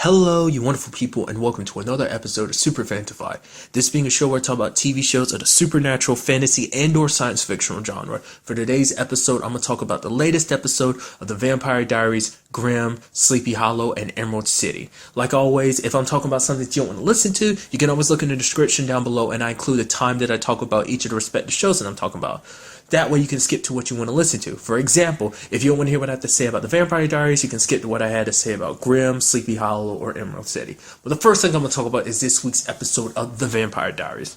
Hello, you wonderful people, and welcome to another episode of Super-Fanta-Fi. This being a show where I talk about TV shows of the supernatural, fantasy, and/or science fiction genre. For today's episode, I'm going to talk about the latest episode of the Vampire Diaries, Grimm, Sleepy Hollow, and Emerald City. Like always, if I'm talking about something that you don't want to listen to, you can always look in the description down below, and I include the time that I talk about each of the respective shows that I'm talking about. That way you can skip to what you want to listen to. For example, if you don't want to hear what I have to say about the Vampire Diaries, you can skip to what I had to say about Grimm, Sleepy Hollow, or Emerald City. But the first thing I'm going to talk about is this week's episode of the Vampire Diaries.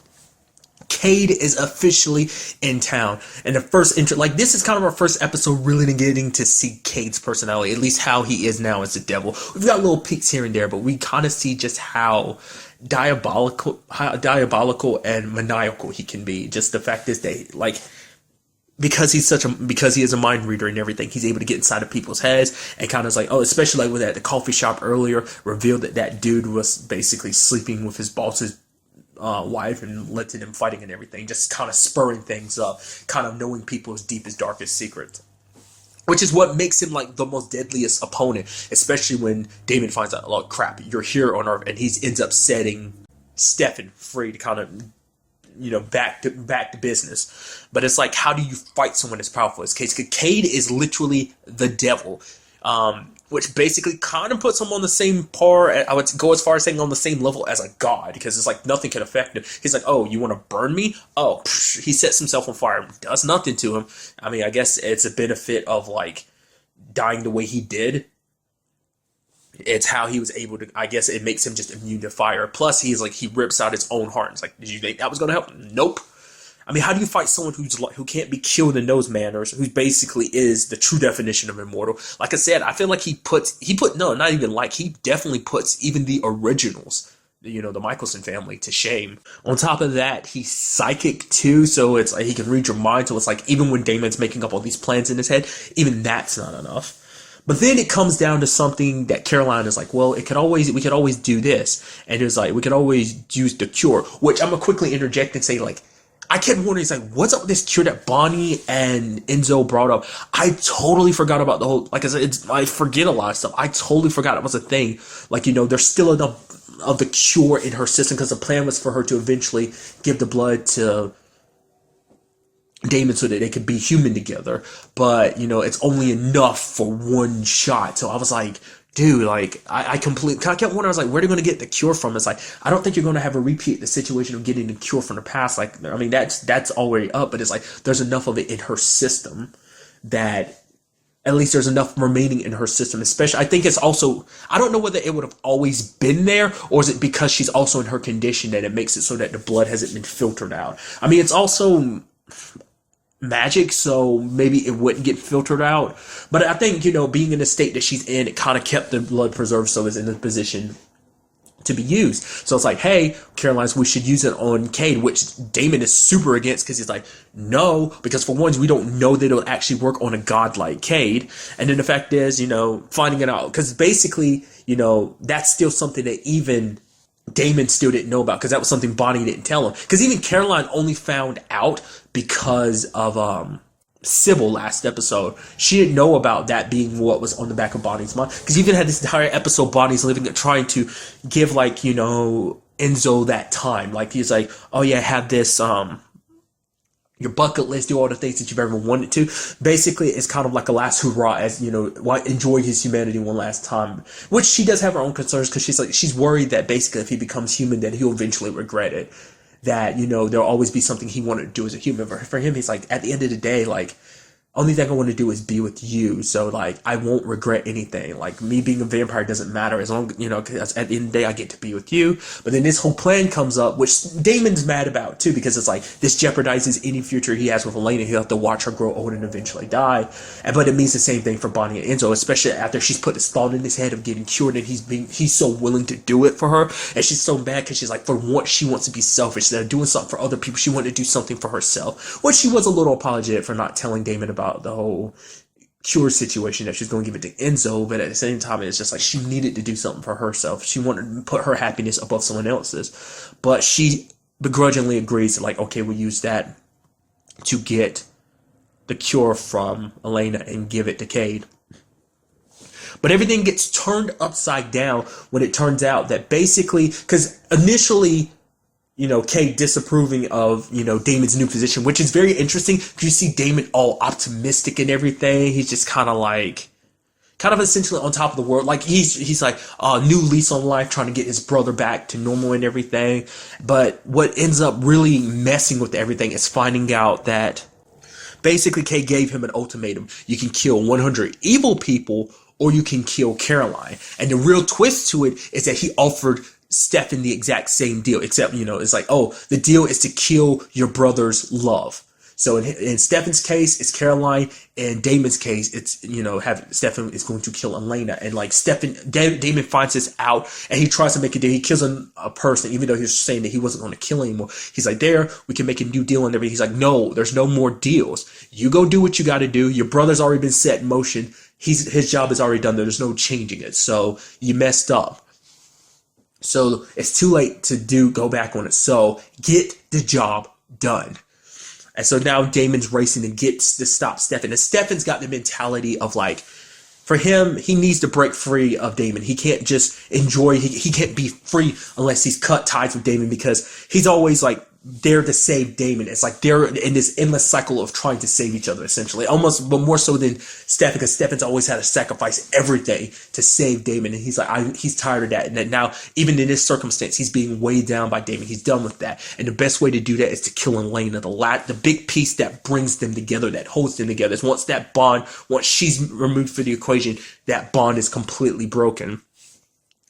Cade is officially in town, and the first this is kind of our first episode really getting to see Cade's personality, at least how he is now as the devil. We've got little peeks here and there, but we kind of see just how diabolical and maniacal he can be. Just the fact is that because he is a mind reader and everything, he's able to get inside of people's heads and kind of especially with at the coffee shop earlier, revealed that dude was basically sleeping with his boss's wife and led to them fighting and everything, just kind of spurring things up, kind of knowing people's deepest, darkest secrets. Which is what makes him the most deadliest opponent, especially when Damon finds out, oh crap, you're here on Earth, and he ends up setting Stefan free to kind of back to business. But it's how do you fight someone as powerful as Cade? Because Cade is literally the devil, which basically kind of puts him on the same par. I would go as far as saying on the same level as a god, because it's nothing can affect him. He's oh, you want to burn me? Oh, he sets himself on fire, does nothing to him. I mean, I guess it's a benefit of dying the way he did. It's how he was able to, I guess it makes him just immune to fire. Plus, he rips out his own heart. It's did you think that was going to help? Nope. I mean, how do you fight someone who can't be killed and knows manners, who basically is the true definition of immortal? Like I said, I feel he definitely puts even the originals, the Michelson family, to shame. On top of that, he's psychic too, so it's he can read your mind. So it's even when Damon's making up all these plans in his head, even that's not enough. But then it comes down to something that Caroline is well, we could always do this. And it's we could always use the cure, which I'm going to quickly interject and say, I kept wondering, what's up with this cure that Bonnie and Enzo brought up? I totally forgot about the whole, I said, I forget a lot of stuff. I totally forgot it was a thing. There's still enough of the cure in her system, because the plan was for her to eventually give the blood to Damon so that they could be human together, but it's only enough for one shot. So I was dude, I kept wondering, I was where are they going to get the cure from? It's I don't think you're going to have a repeat the situation of getting the cure from the past. I mean, that's already up, but it's there's enough of it in her system that at least there's enough remaining in her system. Especially, I think it's also, I don't know whether it would have always been there, or is it because she's also in her condition that it makes it so that the blood hasn't been filtered out. I mean, it's also magic, so maybe it wouldn't get filtered out. But I think, being in the state that she's in, it kind of kept the blood preserved, so it's in a position to be used. So it's hey, Caroline, we should use it on Cade, which Damon is super against, because he's no, because for once, we don't know that it'll actually work on a god like Cade. And then the fact is, finding it out, because basically, that's still something that even Damon still didn't know about, because that was something Bonnie didn't tell him. Because even Caroline only found out because of Sybil last episode. She didn't know about that being what was on the back of Bonnie's mind. Because you even had this entire episode, Bonnie's living it, trying to give Enzo that time. He's oh yeah, have this your bucket list, do all the things that you've ever wanted to. Basically, it's kind of a last hurrah, as enjoy his humanity one last time. Which she does have her own concerns, because she's worried that basically if he becomes human, then he'll eventually regret it. That there'll always be something he wanted to do as a human. For him, he's at the end of the day, only thing I want to do is be with you. So I won't regret anything. Me being a vampire doesn't matter, as long, cause at the end of the day I get to be with you. But then this whole plan comes up, which Damon's mad about too, because it's this jeopardizes any future he has with Elena. He'll have to watch her grow old and eventually die. But it means the same thing for Bonnie and Enzo, especially after she's put this thought in his head of getting cured, and he's so willing to do it for her. And she's so mad because she's for once she wants to be selfish. Instead of doing something for other people, she wanted to do something for herself. Which she was a little apologetic for not telling Damon about the whole cure situation, that she's going to give it to Enzo, but at the same time, it's just she needed to do something for herself. She wanted to put her happiness above someone else's, but she begrudgingly agrees okay, we'll use that to get the cure from Elena and give it to Cade. But everything gets turned upside down when it turns out that basically, because initially, Cade disapproving of, Damon's new position, which is very interesting because you see Damon all optimistic and everything. He's just kind of essentially on top of the world. Like he's like new lease on life, trying to get his brother back to normal and everything. But what ends up really messing with everything is finding out that basically Cade gave him an ultimatum. You can kill 100 evil people or you can kill Caroline. And the real twist to it is that he offered Stefan the exact same deal, except, it's like, oh, the deal is to kill your brother's love. So in Stefan's case, it's Caroline. In Damon's case, it's, Stefan is going to kill Elena. And like Damon finds this out and he tries to make a deal. He kills a person, even though he was saying that he wasn't going to kill anymore. He's like, we can make a new deal and everything. He's like, no, there's no more deals. You go do what you got to do. Your brother's already been set in motion. His job is already done. There's no changing it. So you messed up. So it's too late to go back on it. So get the job done. And so now Damon's racing to get to stop Stefan. And Stefan's got the mentality of like, for him, he needs to break free of Damon. He can't just enjoy, he can't be free unless he's cut ties with Damon, because he's always like there to save Damon. It's like they're in this endless cycle of trying to save each other, essentially. Almost, but more so than Stefan, because Stefan's always had to sacrifice everything to save Damon. And he's like, he's tired of that. And that now, even in this circumstance, he's being weighed down by Damon. He's done with that. And the best way to do that is to kill Elena, the big piece that brings them together, that holds them together. Once that bond, once she's removed from the equation, that bond is completely broken.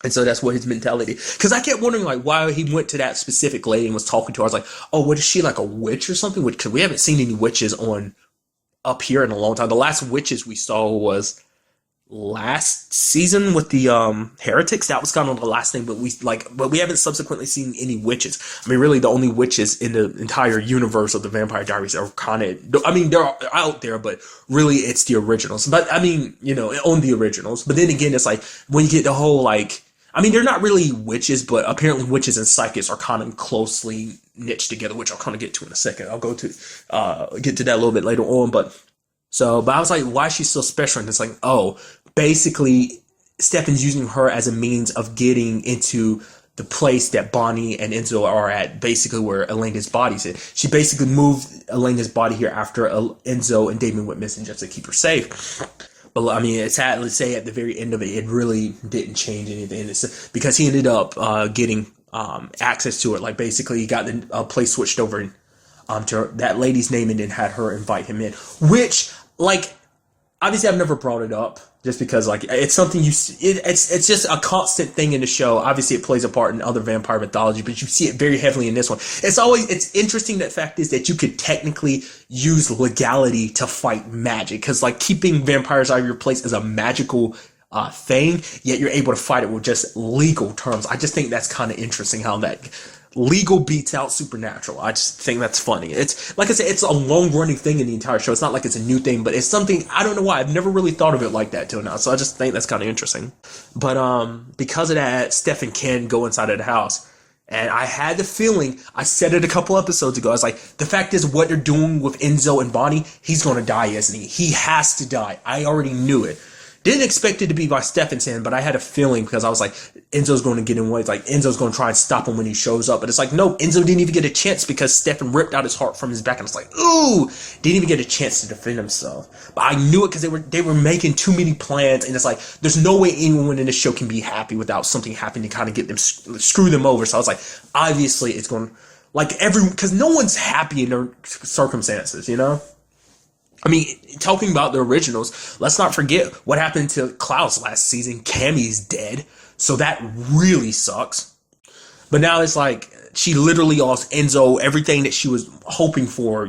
And so that's what his mentality. Because I kept wondering, like, why he went to that specific lady and was talking to her. I was like, oh, what is she, like a witch or something? Because we haven't seen any witches up here in a long time. The last witches we saw was last season with the heretics. That was kind of the last thing. But we haven't subsequently seen any witches. I mean, really, the only witches in the entire universe of the Vampire Diaries are kind of. I mean, they're out there, but really, it's the originals. But I mean, on the originals. But then again, it's like when you get the whole like. I mean, they're not really witches, but apparently witches and psychics are kind of closely niched together, which I'll kind of get to in a second. I'll get to that a little bit later on. But I was like, why is she so special? And it's like, oh, basically, Stefan's using her as a means of getting into the place that Bonnie and Enzo are at, basically where Elena's body's in. She basically moved Elena's body here after Enzo and Damon went missing just to keep her safe. But I mean, it's sad. Let's say at the very end of it, it really didn't change anything. It's because he ended up getting access to it. Like basically, he got the place switched over to that lady's name, and then had her invite him in. Which, like, obviously, I've never brought it up just because, like, it's something it's just a constant thing in the show. Obviously, it plays a part in other vampire mythology, but you see it very heavily in this one. It's interesting. That fact is that you could technically use legality to fight magic, because like keeping vampires out of your place is a magical thing, yet you're able to fight it with just legal terms. I just think that's kind of interesting how that legal beats out supernatural. I just think that's funny. It's like I said, it's a long running thing in the entire show. It's not like it's a new thing, but it's something, I don't know why, I've never really thought of it like that till now. So I just think that's kind of interesting. But because of that, Stefan can go inside of the house. And I had the feeling, I said it a couple episodes ago, I was like, the fact is what they're doing with Enzo and Bonnie, he's going to die, isn't he? He has to die. I already knew it. Didn't expect it to be by Stefan's hand, but I had a feeling, because I was like, Enzo's going to get in way. It's like, Enzo's going to try and stop him when he shows up. But it's like, no, Enzo didn't even get a chance because Stefan ripped out his heart from his back. And it's like, ooh, didn't even get a chance to defend himself. But I knew it because they were making too many plans. And it's like, there's no way anyone in this show can be happy without something happening to kind of get them, screw them over. So I was like, obviously it's going to, like, because no one's happy in their circumstances, I mean, talking about the originals, let's not forget what happened to Klaus last season. Cammy's dead, so that really sucks. But now it's like she literally lost Enzo, everything that she was hoping for,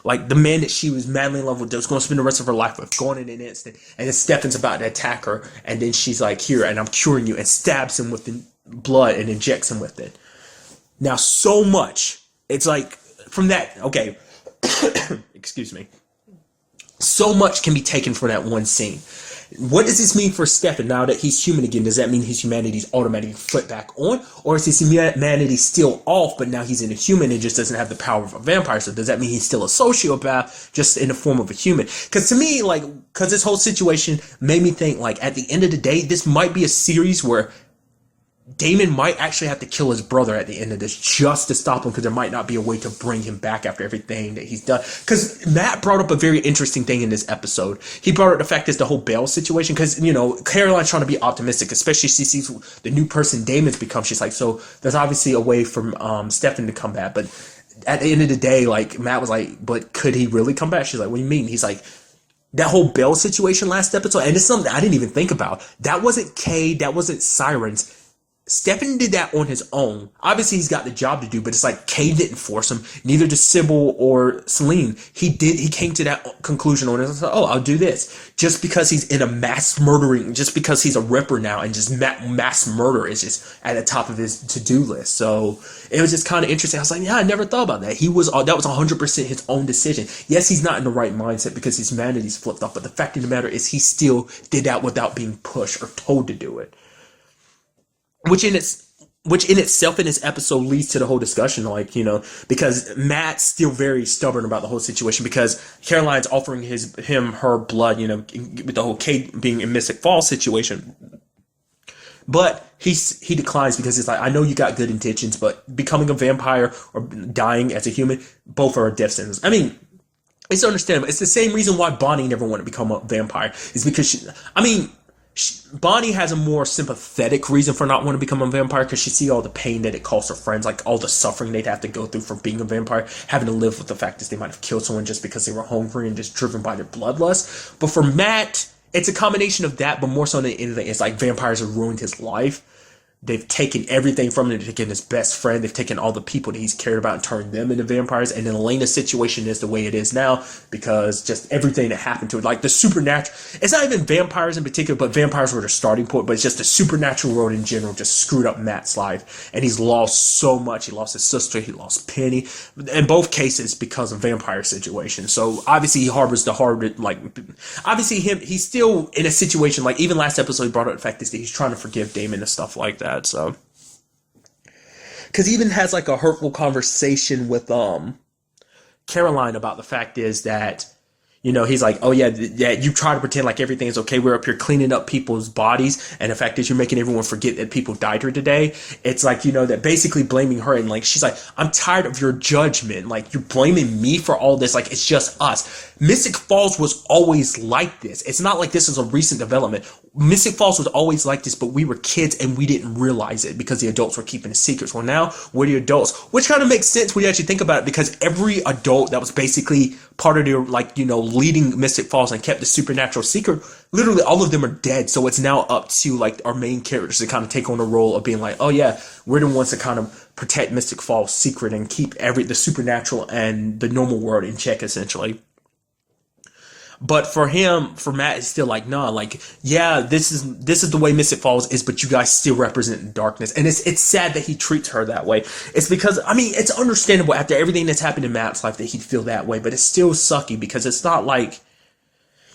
like the man that she was madly in love with, that was going to spend the rest of her life with, gone in an instant. And then Stefan's about to attack her, and then she's like, here, and I'm curing you, and stabs him with the blood and injects him with it. Now, so much, it's like, from that, okay, excuse me. So much can be taken from that one scene. What does this mean for Stefan now that he's human again? Does that mean his humanity's automatically flipped back on? Or is his humanity still off, but now he's in a human and just doesn't have the power of a vampire? So does that mean he's still a sociopath, just in the form of a human? Because to me, like, because this whole situation made me think, like, at the end of the day, this might be a series where Damon might actually have to kill his brother at the end of this just to stop him, because there might not be a way to bring him back after everything that he's done. Because Matt brought up a very interesting thing in this episode. He brought up the fact is the whole Belle situation, because, you know, Caroline's trying to be optimistic, especially she sees the new person Damon's become. She's like, so there's obviously a way for Stefan to come back. But at the end of the day, like, Matt was like, but could he really come back? She's like, what do you mean? He's like, that whole Belle situation last episode, and it's something I didn't even think about. That wasn't Cade, that wasn't Sirens. Stefan did that on his own. Obviously, he's got the job to do, but it's like Cade didn't force him. Neither did Sybil or Celine. He came to that conclusion on his own. Oh, I'll do this. Just because he's in a mass murdering, just because he's a ripper now, and just mass murder is just at the top of his to-do list. So it was just kind of interesting. I was like, yeah, I never thought about that. That was 100% his own decision. Yes, he's not in the right mindset because his humanity's flipped off, but the fact of the matter is he still did that without being pushed or told to do it. Which in itself in this episode leads to the whole discussion, like, you know, because Matt's still very stubborn about the whole situation, because Caroline's offering her blood, you know, with the whole Cade being in Mystic Falls situation. But he declines because he's like, I know you got good intentions, but becoming a vampire or dying as a human, both are death sentences. I mean, it's understandable. It's the same reason why Bonnie never wanted to become a vampire. Is because Bonnie has a more sympathetic reason for not wanting to become a vampire, because she sees all the pain that it costs her friends, like all the suffering they'd have to go through for being a vampire, having to live with the fact that they might have killed someone just because they were hungry and just driven by their bloodlust. But for Matt, it's a combination of that, but more so than anything, it's like vampires have ruined his life. They've taken everything from him. They've taken his best friend. They've taken all the people that he's cared about and turned them into vampires. And then Elena's situation is the way it is now because just everything that happened to it. Like the supernatural, it's not even vampires in particular, but vampires were the starting point. But it's just the supernatural world in general just screwed up Matt's life. And he's lost so much. He lost his sister. He lost Penny. In both cases because of vampire situations. So obviously he harbors the hard, like, obviously he's still in a situation, like even last episode he brought up the fact that he's trying to forgive Damon and stuff like that. So, because he even has like a hurtful conversation with Caroline about the fact is that, you know, he's like, oh yeah, you try to pretend like everything is okay. We're up here cleaning up people's bodies, and the fact is you're making everyone forget that people died here today. It's like, you know, that basically blaming her, and like she's like, I'm tired of your judgment. Like you're blaming me for all this. Like it's just us. Mystic Falls was always like this. It's not like this is a recent development. Mystic Falls was always like this, but we were kids and we didn't realize it because the adults were keeping the secrets. Well, now we're the adults, which kind of makes sense when you actually think about it, because every adult that was basically part of their, like, you know, leading Mystic Falls and kept the supernatural secret, literally all of them are dead. So it's now up to like our main characters to kind of take on the role of being like, oh yeah, we're the ones to kind of protect Mystic Falls secret and keep the supernatural and the normal world in check, essentially. But for Matt, it's still like, nah, like, yeah, this is the way Mystic Falls is, but you guys still represent darkness. And it's sad that he treats her that way. It's because, I mean, it's understandable after everything that's happened in Matt's life that he'd feel that way, but it's still sucky because it's not like,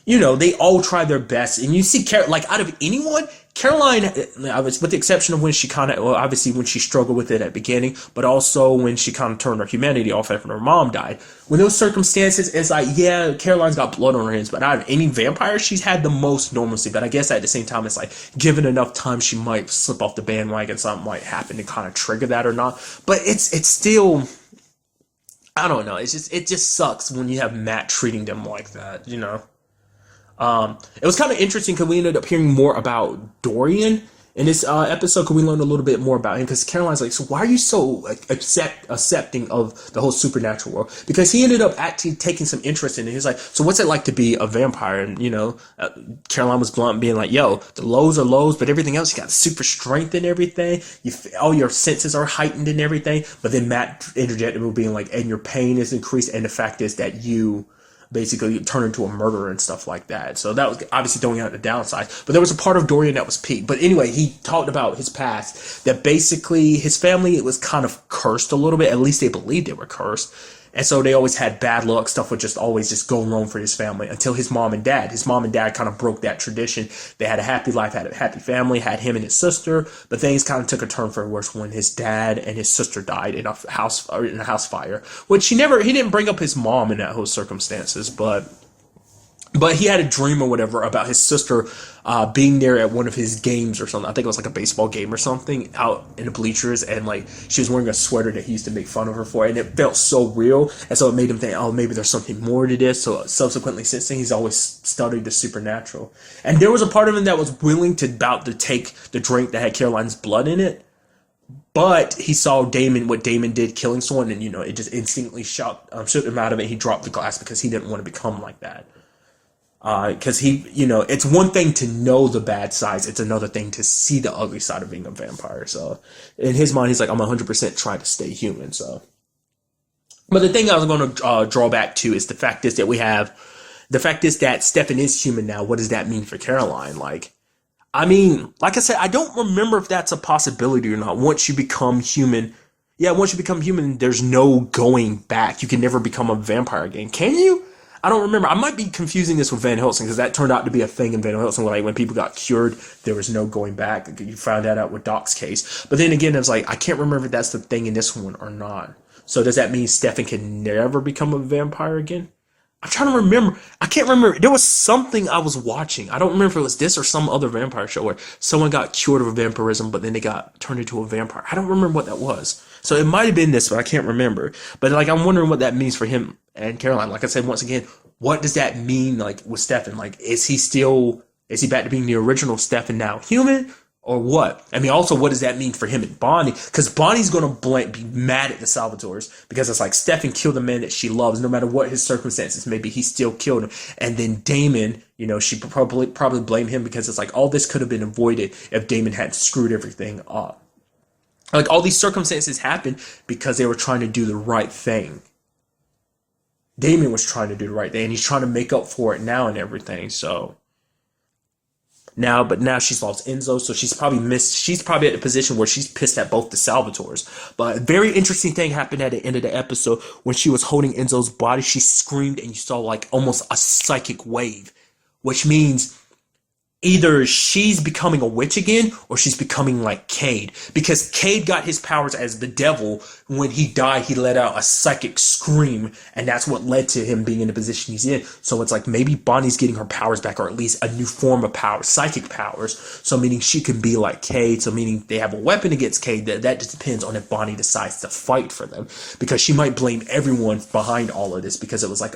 you know, they all try their best. And you see, like, out of anyone, Caroline, with the exception of when she kind of, well, obviously when she struggled with it at the beginning, but also when she kind of turned her humanity off after her mom died. When those circumstances, it's like, yeah, Caroline's got blood on her hands, but out of any vampire, she's had the most normalcy. But I guess at the same time, it's like, given enough time, she might slip off the bandwagon. Something might happen to kind of trigger that or not. But it's still, I don't know. It just sucks when you have Matt treating them like that, you know? It was kind of interesting because we ended up hearing more about Dorian in this episode, because we learned a little bit more about him, because Caroline's like, so why are you so like, accepting of the whole supernatural world? Because he ended up actually taking some interest in it. He's like, so what's it like to be a vampire? And, you know, Caroline was blunt, being like, yo, the lows are lows, but everything else, you got super strength and everything. All your senses are heightened and everything. But then Matt interjected with being like, and your pain is increased, and the fact is that you basically turn into a murderer and stuff like that. So that was obviously throwing out the downside. But there was a part of Dorian that was peaked. But anyway, he talked about his past, that basically his family, it was kind of cursed a little bit. At least they believed they were cursed. And so they always had bad luck. Stuff would just always just go wrong for his family until his mom and dad. His mom and dad kind of broke that tradition. They had a happy life, had a happy family, had him and his sister. But things kind of took a turn for the worse when his dad and his sister died in a house fire. Which he didn't bring up his mom in that whole circumstances, but he had a dream or whatever about his sister being there at one of his games or something. I think it was like a baseball game or something out in the bleachers, and like she was wearing a sweater that he used to make fun of her for, and it felt so real, and so it made him think, oh, maybe there's something more to this. So subsequently, since then, he's always studied the supernatural. And there was a part of him that was willing to take the drink that had Caroline's blood in it, but he saw what Damon did, killing someone, and it just instinctively shook him out of it. He dropped the glass because he didn't want to become like that. Because it's one thing to know the bad sides. It's another thing to see the ugly side of being a vampire. So in his mind, he's like, I'm 100% trying to stay human. So, but the thing I was going to draw back to is the fact is that Stefan is human now. What does that mean for Caroline? Like I said, I don't remember if that's a possibility or not. Once you become human, there's no going back. You can never become a vampire again. Can you? I don't remember. I might be confusing this with Van Helsing because that turned out to be a thing in Van Helsing. Like when people got cured, there was no going back. You found that out with Doc's case. But then again, I was like, I can't remember if that's the thing in this one or not. So does that mean Stefan can never become a vampire again? I'm trying to remember. I can't remember. There was something I was watching. I don't remember if it was this or some other vampire show where someone got cured of vampirism, but then they got turned into a vampire. I don't remember what that was. So it might have been this, but I can't remember. But like, I'm wondering what that means for him and Caroline. Like I said, once again, what does that mean? Like with Stefan, like, is he back to being the original Stefan now human? Or what? I mean, also, what does that mean for him and Bonnie? Because Bonnie's going to be mad at the Salvatores because it's like Stefan killed a man that she loves, no matter what his circumstances. Maybe he still killed him. And then Damon, she probably blame him because it's like all this could have been avoided if Damon hadn't screwed everything up. Like all these circumstances happened because they were trying to do the right thing. Damon was trying to do the right thing, and he's trying to make up for it now and everything. So. Now she's lost Enzo, so she's probably at the position where she's pissed at both the Salvatores. But a very interesting thing happened at the end of the episode when she was holding Enzo's body. She screamed, and you saw like almost a psychic wave, which means either she's becoming a witch again or she's becoming like Cade. Because Cade got his powers as the devil. When he died, he let out a psychic scream, and that's what led to him being in the position he's in. So it's like maybe Bonnie's getting her powers back, or at least a new form of power, psychic powers. So meaning she can be like Cade. So meaning they have a weapon against Cade. That just depends on if Bonnie decides to fight for them. Because she might blame everyone behind all of this because it was like,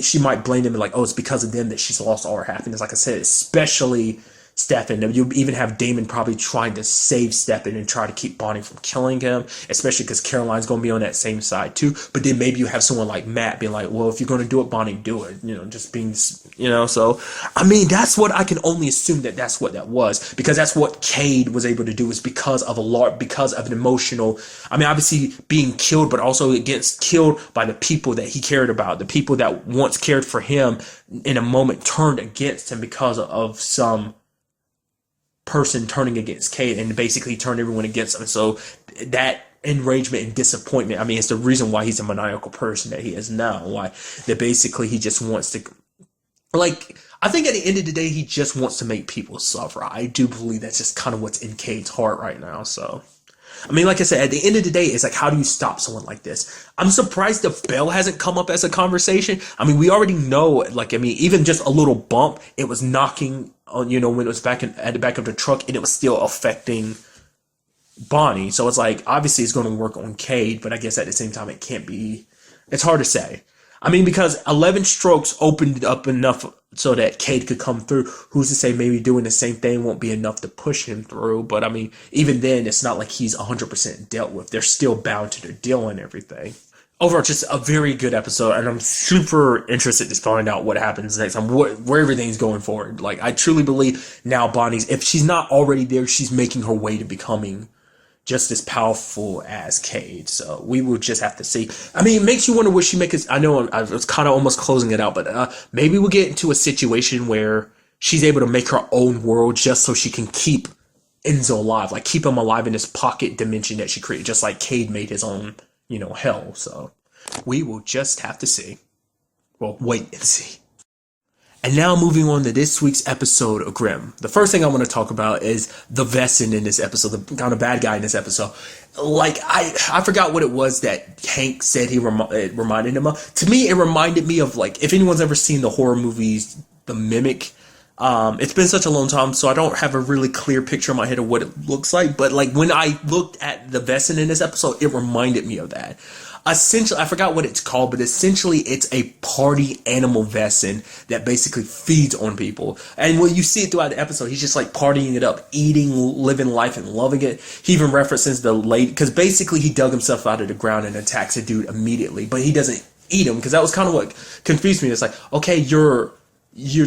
she might blame them like, it's because of them that she's lost all her happiness. Like I said, especially Stefan. You even have Damon probably trying to save Stefan and try to keep Bonnie from killing him, especially because Caroline's going to be on that same side too. But then maybe you have someone like Matt being like, well, if you're going to do it, Bonnie, do it. Just being, so, I mean, that's what I can only assume that's what that was, because that's what Cade was able to do, is because of an emotional, I mean, obviously being killed, but also it gets killed by the people that he cared about, the people that once cared for him in a moment turned against him because of some person turning against Cade and basically turned everyone against him. So that enragement and disappointment, I mean, it's the reason why he's a maniacal person that he is now. Why that basically he just wants to, like, I think at the end of the day, he just wants to make people suffer. I do believe that's just kind of what's in Cade's heart right now. So, I mean, like I said, at the end of the day, it's like, how do you stop someone like this? I'm surprised the bell hasn't come up as a conversation. I mean, we already know, like, I mean, even just a little bump, it was knocking on, when it was at the back of the truck, and it was still affecting Bonnie. So it's like, obviously it's going to work on Cade, but I guess at the same time, it's hard to say. I mean, because 11 strokes opened up enough so that Cade could come through. Who's to say maybe doing the same thing won't be enough to push him through? But I mean, even then, it's not like he's 100% dealt with. They're still bound to their deal and everything. Overall, just a very good episode, and I'm super interested to find out what happens next time, where everything's going forward. Like, I truly believe now Bonnie's, if she's not already there, she's making her way to becoming just as powerful as Cade. So we will just have to see. I mean, it makes you wonder what she makes. I know I was kind of almost closing it out, but maybe we'll get into a situation where she's able to make her own world just so she can keep Enzo alive, like keep him alive in this pocket dimension that she created, just like Cade made his own, hell. So We will just have to see. Well, wait and see. And now moving on to this week's episode of Grimm. The first thing I want to talk about is the Vesson in this episode, the kind of bad guy in this episode. Like, I forgot what it was that Hank said it reminded him of. To me, it reminded me of, like, if anyone's ever seen the horror movies, The Mimic. It's been such a long time, so I don't have a really clear picture in my head of what it looks like. But, like, when I looked at the Vesson in this episode, it reminded me of that. Essentially, I forgot what it's called, but essentially it's a party animal Vesson that basically feeds on people. And when you see it throughout the episode, he's just like partying it up, eating, living life, and loving it. He even references the lady, because basically he dug himself out of the ground and attacks a dude immediately, but he doesn't eat him, because that was kind of what confused me. It's like, okay, you're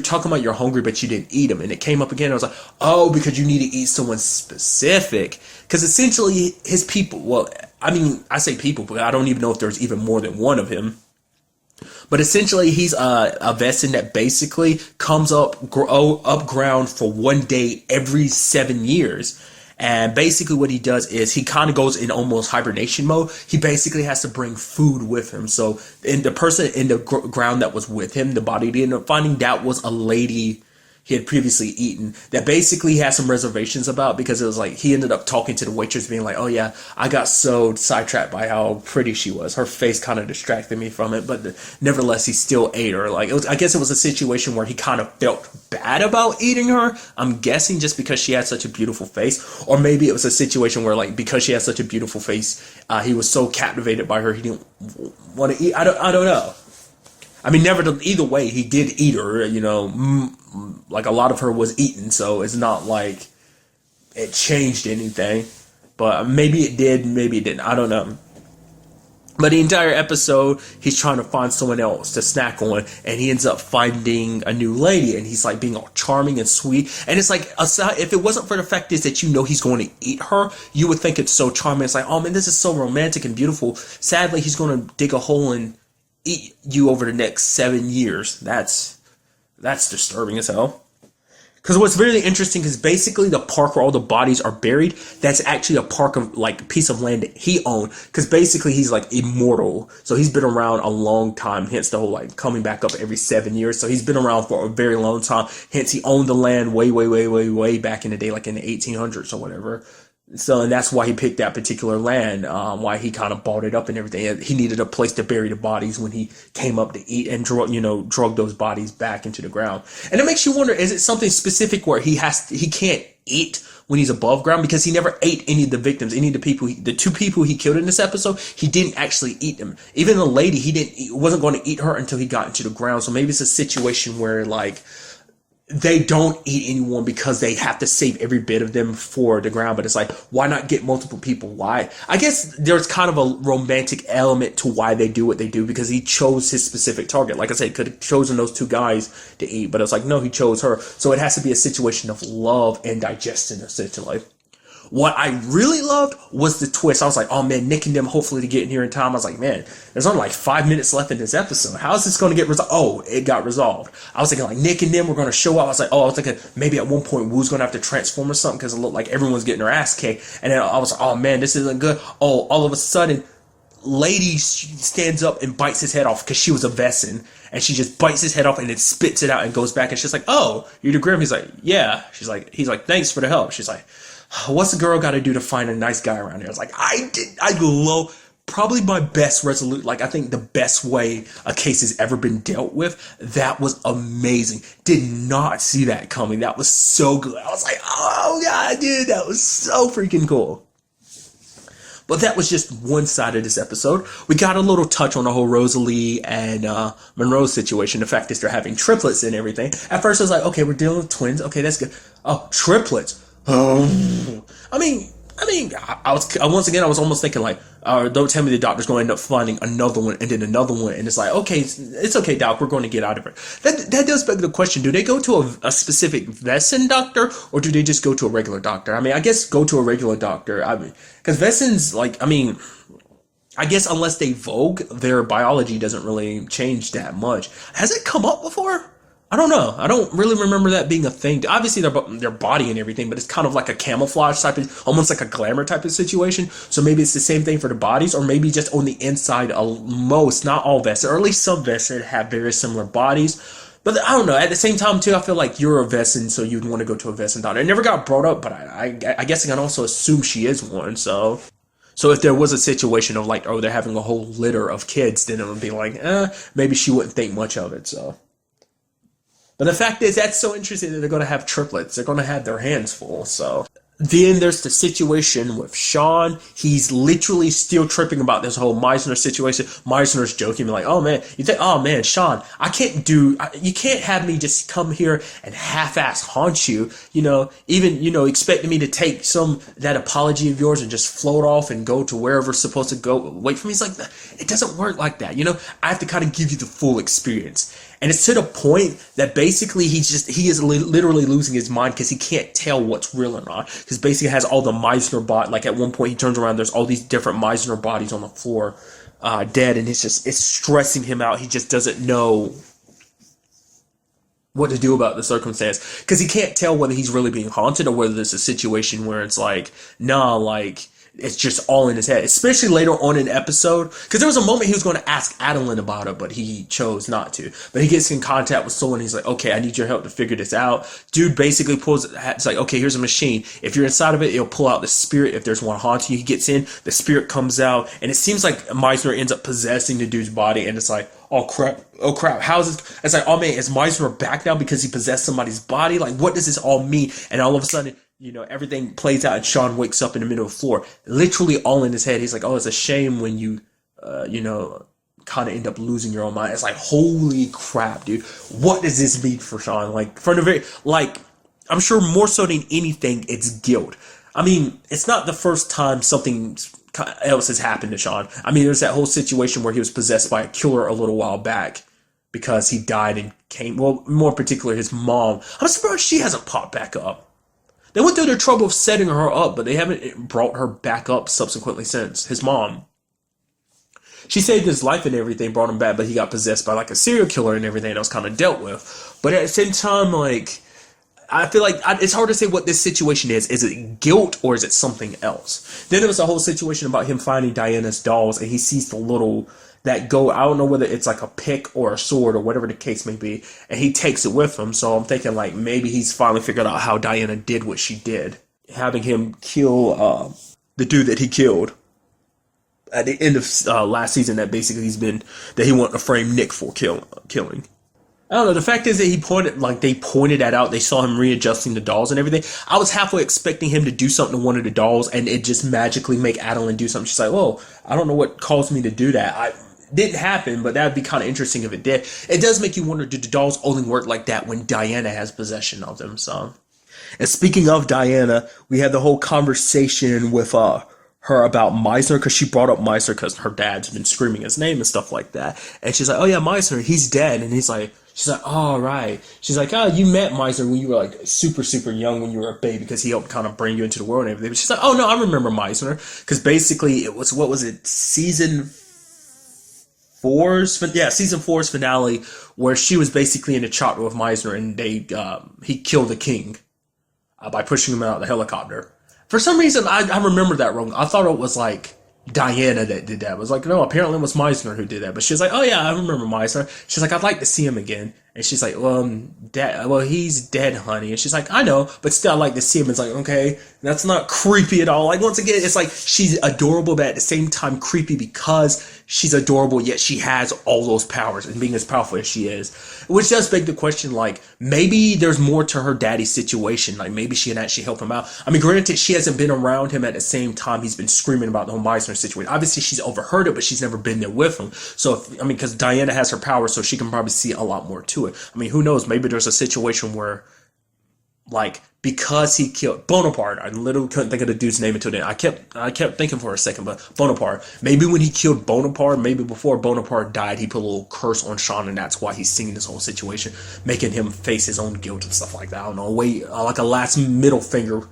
talking about you're hungry, but you didn't eat him. And it came up again. I was like, oh, because you need to eat someone specific. Because essentially his people, well, I mean, I say people, but I don't even know if there's even more than one of him. But essentially, he's a Vesson that basically comes up ground for one day every 7 years. And basically what he does is he kind of goes in almost hibernation mode. He basically has to bring food with him. So in the person in the ground that was with him, the body he ended up finding, that was a lady he had previously eaten, that basically he had some reservations about, because it was like he ended up talking to the waitress being like, oh yeah, I got so sidetracked by how pretty she was. Her face kind of distracted me from it, but nevertheless he still ate her. Like, I guess it was a situation where he kind of felt bad about eating her. I'm guessing just because she had such a beautiful face, or maybe it was a situation where, like, because she had such a beautiful face, he was so captivated by her he didn't want to eat. I don't know. I mean, either way, he did eat her, you know, like a lot of her was eaten, so it's not like it changed anything. But maybe it did, maybe it didn't, I don't know. But the entire episode, he's trying to find someone else to snack on, and he ends up finding a new lady, and he's like being all charming and sweet. And it's like, if it wasn't for the fact is that you know he's going to eat her, you would think it's so charming. It's like, oh man, this is so romantic and beautiful. Sadly, he's going to dig a hole and eat you over the next 7 years. That's disturbing as hell. Because what's really interesting is basically the park where all the bodies are buried, that's actually a park of, like, a piece of land that he owned. Because basically he's like immortal. So he's been around a long time, hence the whole like coming back up every 7 years. So he's been around for a very long time. Hence he owned the land way back in the day, like in the 1800s or whatever. So, and that's why he picked that particular land, why he kind of bought it up and everything. He needed a place to bury the bodies when he came up to eat, and drug those bodies back into the ground. And it makes you wonder, is it something specific where he can't eat when he's above ground? Because he never ate any of the victims, any of the people, the two people he killed in this episode, he didn't actually eat them. Even the lady, wasn't going to eat her until he got into the ground. So maybe it's a situation where, like, they don't eat anyone because they have to save every bit of them for the ground. But it's like, why not get multiple people? Why? I guess there's kind of a romantic element to why they do what they do, because he chose his specific target. Like I said, he could have chosen those two guys to eat, but it's like, no, he chose her. So it has to be a situation of love and digestion, essentially. What I really loved was the twist. I was like, oh man, Nick and them hopefully to get in here in time. I was like, man, there's only like 5 minutes left in this episode. How is this going to get resolved? Oh, it got resolved. I was thinking like Nick and them were going to show up. I was like, I was thinking maybe at one point Woo's going to have to transform or something, because it looked like everyone's getting their ass kicked. And then I was like, oh man, this isn't good. Oh, all of a sudden, lady stands up and bites his head off, because she was a Vesson, and she just bites his head off and then spits it out and goes back. And she's like, oh, you're the Grimm? He's like, yeah. He's like, thanks for the help. She's like, what's a girl got to do to find a nice guy around here? I was like, I love, probably my best resolute, like I think the best way a case has ever been dealt with. That was amazing. Did not see that coming. That was so good. I was like, oh god, dude, that was so freaking cool. But that was just one side of this episode. We got a little touch on the whole Rosalie and Monroe situation. The fact that they're having triplets and everything. At first I was like, okay, we're dealing with twins. Okay, that's good. Oh, triplets. I mean, I was almost thinking like, don't tell me the doctor's going to end up finding another one and then another one, and it's like, okay, it's okay, doc, we're going to get out of it. That does beg the question: do they go to a specific Vesson doctor, or do they just go to a regular doctor? I mean, I guess go to a regular doctor. I mean, because Vessons, like, I mean, I guess unless they vogue, their biology doesn't really change that much. Has it come up before? I don't know. I don't really remember that being a thing. Obviously, their body and everything, but it's kind of like a camouflage type of, almost like a glamour type of situation. So maybe it's the same thing for the bodies, or maybe just on the inside, most, not all vested, or at least some vested have very similar bodies. But I don't know. At the same time, too, I feel like you're a Vesson, so you'd want to go to a Vesson daughter. It never got brought up, but I guess I can also assume she is one. So if there was a situation of like, oh, they're having a whole litter of kids, then it would be like, maybe she wouldn't think much of it. So. But the fact is, that's so interesting that they're going to have triplets. They're going to have their hands full. So then there's the situation with Sean. He's literally still tripping about this whole Meisner situation. Meisner's joking, like, oh man, oh man, Sean, you can't have me just come here and half-ass haunt you, expecting me to take that apology of yours and just float off and go to wherever it's supposed to go. Wait for me. He's like, it doesn't work like that. I have to kind of give you the full experience. And it's to the point that basically he is literally losing his mind because he can't tell what's real or not. Because basically it has all the Meisner like at one point he turns around, there's all these different Meisner bodies on the floor, dead, and it's stressing him out. He just doesn't know what to do about the circumstance. Because he can't tell whether he's really being haunted or whether there's a situation where it's like, nah, like, it's just all in his head, especially later on in the episode. Because there was a moment he was going to ask Adeline about it, but he chose not to. But he gets in contact with someone. He's like, okay, I need your help to figure this out. Dude basically it's like, okay, here's a machine. If you're inside of it, it'll pull out the spirit. If there's one haunting you, he gets in, the spirit comes out. And it seems like Meisner ends up possessing the dude's body. And it's like, oh crap, how's this? It's like, oh man, is Meisner back now because he possessed somebody's body? Like, what does this all mean? And all of a sudden, everything plays out and Sean wakes up in the middle of the floor, literally all in his head. He's like, oh, it's a shame when you, kind of end up losing your own mind. It's like, holy crap, dude. What does this mean for Sean? Like, from the very, like, I'm sure more so than anything, it's guilt. I mean, it's not the first time something else has happened to Sean. I mean, there's that whole situation where he was possessed by a killer a little while back because he died and more particular, his mom. I'm surprised she hasn't popped back up. They went through the trouble of setting her up, but they haven't brought her back up subsequently since. His mom. She saved his life and everything, brought him back, but he got possessed by like a serial killer and everything that was kind of dealt with. But at the same time, like, I feel like it's hard to say what this situation is. Is it guilt or is it something else? Then there was a whole situation about him finding Diana's dolls, and he sees the little that go, I don't know whether it's like a pick or a sword or whatever the case may be, and he takes it with him. So I'm thinking like maybe he's finally figured out how Diana did what she did, having him kill the dude that he killed at the end of last season. That basically that he wanted to frame Nick for killing. I don't know. The fact is that they pointed that out. They saw him readjusting the dolls and everything. I was halfway expecting him to do something to one of the dolls and it just magically make Adeline do something. She's like, "Whoa, I don't know what caused me to do that." Didn't happen, but that'd be kind of interesting if it did. It does make you wonder, do the dolls only work like that when Diana has possession of them? So, and speaking of Diana, we had the whole conversation with her about Meisner, because she brought up Meisner because her dad's been screaming his name and stuff like that. And she's like, oh yeah, Meisner, he's dead. And she's like, oh, right. She's like, oh, you met Meisner when you were like super, super young, when you were a baby, because he helped kind of bring you into the world and everything. But she's like, oh no, I remember Meisner. Because basically it was, what was it, season four's finale, where she was basically in a chapter with Meisner, and he killed the king by pushing him out of the helicopter. For some reason, I remember that wrong. I thought it was like Diana that did that. It was like, no, apparently it was Meisner who did that. But she was like, oh yeah, I remember Meisner. She's like, I'd like to see him again. And she's like, well, he's dead, honey. And she's like, I know, but still, I'd like to see him. It's like, okay, that's not creepy at all. Like, once again, it's like she's adorable, but at the same time creepy because she's adorable, yet she has all those powers and being as powerful as she is. Which does beg the question, like, maybe there's more to her daddy's situation. Like, maybe she can actually help him out. I mean, granted, she hasn't been around him at the same time he's been screaming about the whole Meisner situation. Obviously, she's overheard it, but she's never been there with him. So, because Diana has her powers, so she can probably see a lot more to it. I mean, who knows? Maybe there's a situation where, like, because he killed Bonaparte, I literally couldn't think of the dude's name until then. I kept thinking for a second, but Bonaparte. Maybe when he killed Bonaparte, maybe before Bonaparte died, he put a little curse on Sean, and that's why he's seeing this whole situation, making him face his own guilt and stuff like that. I don't know, like a last middle finger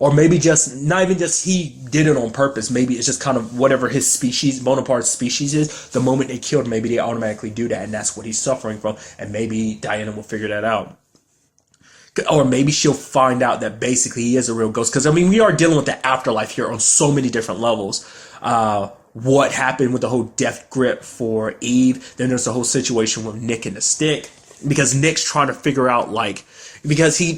or maybe just not even just he did it on purpose. Maybe it's just kind of whatever his species, Bonaparte's species is. The moment they killed, maybe they automatically do that, and that's what he's suffering from. And maybe Diana will figure that out. Or maybe she'll find out that basically he is a real ghost. Because, I mean, we are dealing with the afterlife here on so many different levels. What happened with the whole death grip for Eve. Then there's the whole situation with Nick and the stick. Because Nick's trying to figure out, like, because he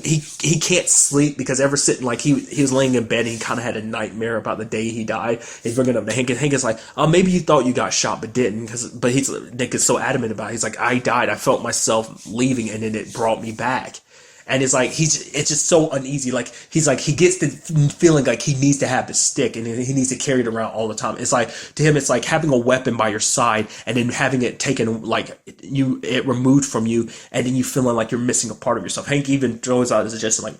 can't sleep because ever sitting, like, he was laying in bed and he kind of had a nightmare about the day he died. He's bringing up to Hank, and Hank is like, oh, maybe you thought you got shot but didn't. But Nick is so adamant about it. He's like, I died. I felt myself leaving and then it brought me back. And it's like, it's just so uneasy. Like, he gets the feeling like he needs to have the stick and he needs to carry it around all the time. It's like, to him, it's like having a weapon by your side and then having it taken, like, it removed from you, and then you feeling like you're missing a part of yourself. Hank even throws out a suggestion, like,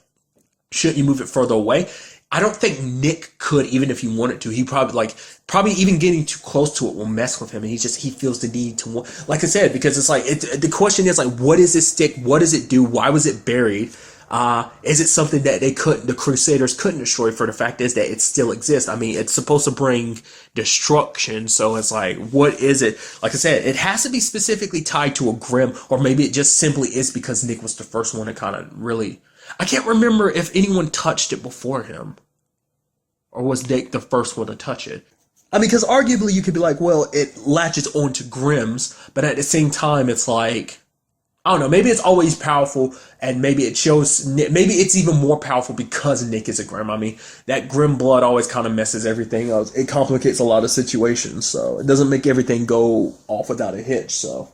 shouldn't you move it further away? I don't think Nick could, even if he wanted to. He probably even getting too close to it will mess with him, and he feels the need to, like I said, because it's like, the question is, like, what is this stick? What does it do? Why was it buried? Is it something that the Crusaders couldn't destroy? For the fact is that it still exists. I mean, it's supposed to bring destruction, so it's like, what is it? Like I said, it has to be specifically tied to a Grimm, or maybe it just simply is because Nick was the first one to kind of really. I can't remember if anyone touched it before him. Or was Nick the first one to touch it? I mean, because arguably you could be like, well, it latches onto Grimm's, but at the same time, it's like, I don't know, maybe it's always powerful, and maybe it shows, maybe it's even more powerful because Nick is a Grimm. I mean, that Grimm blood always kind of messes everything else. It complicates a lot of situations, so it doesn't make everything go off without a hitch. So,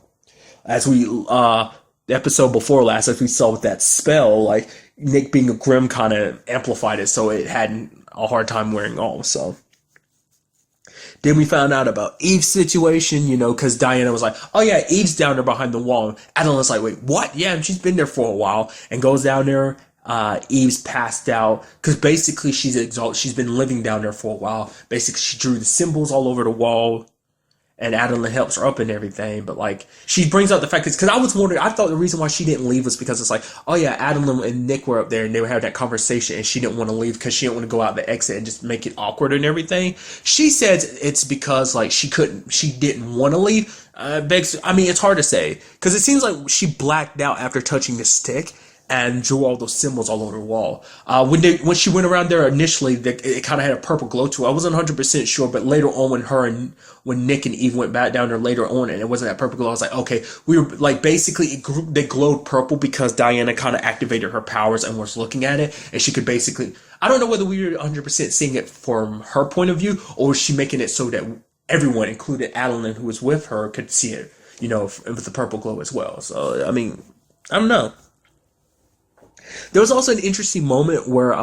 as the episode before last, as we saw with that spell, like, Nick being a Grimm kind of amplified it, so it hadn't a hard time wearing off. So then we found out about Eve's situation, because Diana was like, oh yeah, Eve's down there behind the wall. Adeline's like, wait, what? Yeah, and she's been there for a while, and goes down there. Eve's passed out because basically she's exhausted. She's been living down there for a while. Basically, she drew the symbols all over the wall, and Adeline helps her up and everything. But, like, she brings up the fact, because I was wondering, I thought the reason why she didn't leave was because it's like, oh yeah, Adeline and Nick were up there and they were having that conversation, and she didn't want to leave because she didn't want to go out the exit and just make it awkward and everything. She says it's because, like, she didn't want to leave. I mean, it's hard to say, because it seems like she blacked out after touching the stick and drew all those symbols all over the wall. When she went around there initially, it kind of had a purple glow to it. I wasn't 100% sure, but later on, when Nick and Eve went back down there later on, and it wasn't that purple glow, I was like, okay, we were like, basically they glowed purple because Diana kind of activated her powers and was looking at it, and she could basically, I don't know whether we were 100% seeing it from her point of view, or was she making it so that everyone, including Adeline, who was with her, could see it, with the purple glow as well. So, I mean, I don't know. There was also an interesting moment where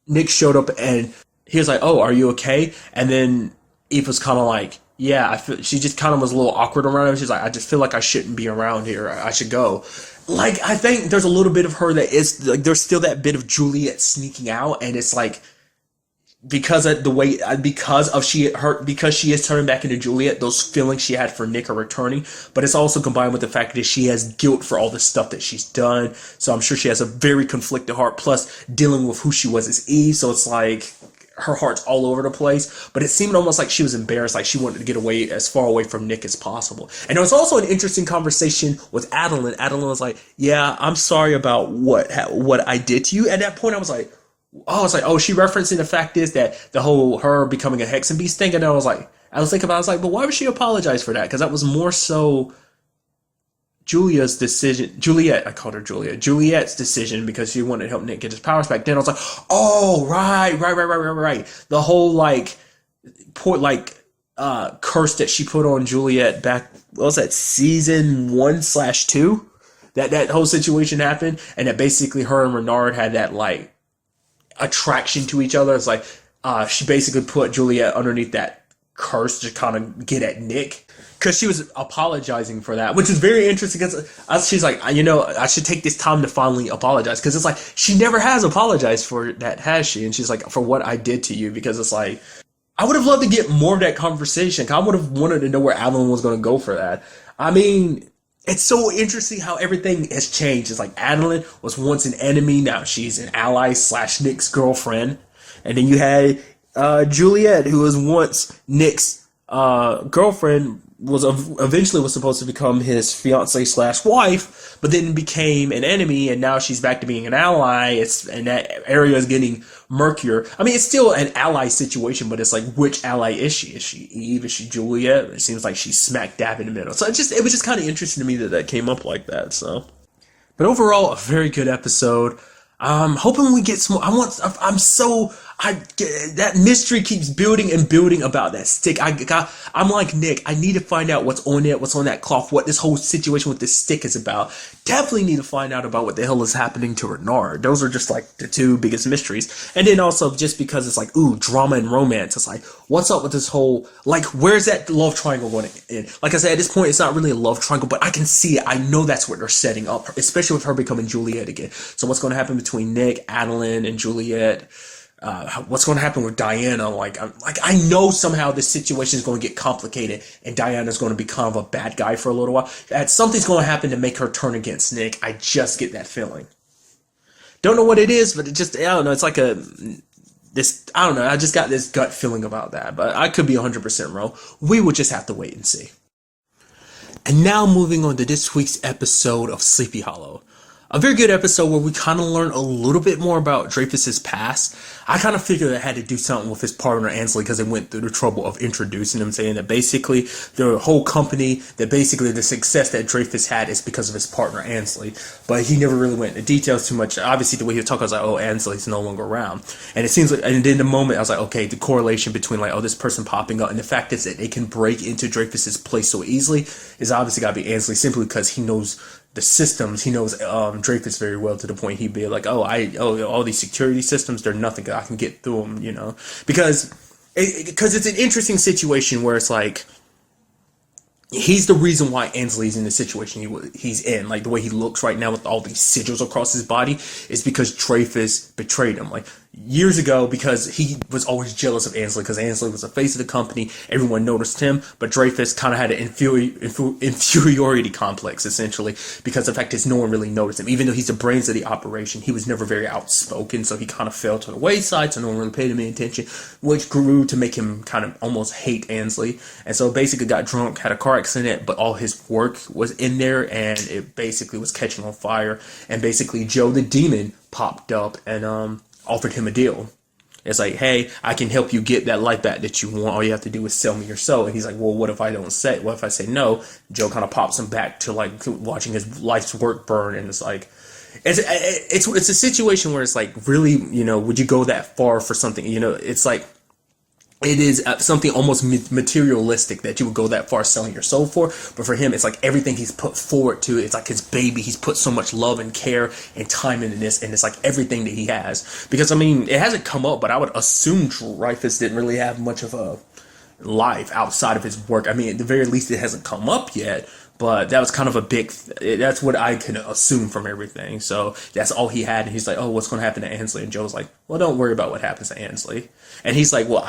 Nick showed up and he was like, oh, are you okay? And then Eve was kind of like, yeah, she just kind of was a little awkward around him. She's like, I just feel like I shouldn't be around here. I should go. Like, I think there's a little bit of her that is, like, there's still that bit of Juliet sneaking out, and it's like, because she is turning back into Juliet, those feelings she had for Nick are returning, but it's also combined with the fact that she has guilt for all the stuff that she's done, so I'm sure she has a very conflicted heart, plus dealing with who she was as Eve, so it's like, her heart's all over the place, but it seemed almost like she was embarrassed, like she wanted to get away, as far away from Nick as possible. And there was also an interesting conversation with Adeline. Adeline was like, yeah, I'm sorry about what I did to you. At that point, I was like, she referencing the fact is that the whole her becoming a Hex and Beast thing, and I was thinking about, I was like, but why would she apologize for that? Because that was more so Juliet's decision, Juliet's decision, because she wanted to help Nick get his powers back. Then I was like, oh, right. The whole, curse that she put on Juliet back, what was that, season 1/2? That whole situation happened, and that basically her and Renard had that, attraction to each other. It's like, she basically put Juliet underneath that curse to kind of get at Nick, because she was apologizing for that, which is very interesting, because she's like, I should take this time to finally apologize, because it's like, she never has apologized for that, has she? And she's like, for what I did to you, because it's like, I would have loved to get more of that conversation. I would have wanted to know where Adeline was going to go for that. I mean, it's so interesting how everything has changed. It's like Adeline was once an enemy, now she's an ally / Nick's girlfriend. And then you had Juliet, who was once Nick's girlfriend, eventually was supposed to become his fiance slash wife, but then became an enemy, and now she's back to being an ally. And that area is getting murkier. I mean, it's still an ally situation, but it's like, which ally is she? Is she Eve? Is she Juliet? It seems like she's smack dab in the middle. So it was just kind of interesting to me that came up like that. So, but overall, a very good episode. I'm hoping we get some. That mystery keeps building and building about that stick. I'm like Nick. I need to find out what's on it, what's on that cloth, what this whole situation with this stick is about. Definitely need to find out about what the hell is happening to Renard. Those are just like the two biggest mysteries. And then also just because it's like, ooh, drama and romance. It's like, what's up with this whole, like, where's that love triangle going to end? Like I said, at this point, it's not really a love triangle, but I can see it. I know that's what they're setting up, especially with her becoming Juliet again. So what's going to happen between Nick, Adeline, and Juliet? What's going to happen with Diana? I know somehow this situation is going to get complicated, and Diana's going to be kind of a bad guy for a little while. Something's going to happen to make her turn against Nick. I just get that feeling. Don't know what it is, but I don't know. It's like I don't know. I just got this gut feeling about that, but I could be 100% wrong. We will just have to wait and see. And now moving on to this week's episode of Sleepy Hollow. A very good episode where we kind of learn a little bit more about Dreyfus's past. I kind of figured it had to do something with his partner Ansley because they went through the trouble of introducing him, saying that basically the whole company, that basically the success that Dreyfus had is because of his partner Ansley. But he never really went into details too much. Obviously, the way he was talking, I was like, oh, Ansley's no longer around. And it seems like, and in the moment, I was like, okay, the correlation between like, oh, this person popping up and the fact is that they can break into Dreyfus's place so easily is obviously got to be Ansley simply because he knows the systems. He knows Dreyfus very well to the point he'd be like, all these security systems, they're nothing. I can get through them, because it's an interesting situation where it's like he's the reason why Ansley's in the situation he's in. Like the way he looks right now with all these sigils across his body is because Dreyfus betrayed him. Like years ago, because he was always jealous of Ansley because Ansley was the face of the company. Everyone noticed him, but Dreyfus kind of had an inferiority complex, essentially, because of the fact that no one really noticed him. Even though he's the brains of the operation, he was never very outspoken, so he kind of fell to the wayside, so no one really paid him any attention, which grew to make him kind of almost hate Ansley. And so basically got drunk, had a car accident, but all his work was in there, and it basically was catching on fire. And basically Joe the Demon popped up and offered him a deal. It's like, hey, I can help you get that life back that you want. All you have to do is sell me your soul. And he's like, well, what if I say no? Joe kind of pops him back to like watching his life's work burn. And it's like, it's a situation where it's like, really, would you go that far for something? It's like, it is something almost materialistic that you would go that far selling your soul for. But for him, it's like everything he's put forward to. It's like his baby. He's put so much love and care and time into this. And it's like everything that he has. Because, I mean, it hasn't come up, but I would assume Dreyfus didn't really have much of a life outside of his work. I mean, at the very least, it hasn't come up yet. But that was kind of that's what I can assume from everything. So that's all he had. And he's like, oh, what's going to happen to Ansley? And Joe's like, well, don't worry about what happens to Ansley. And he's like, well,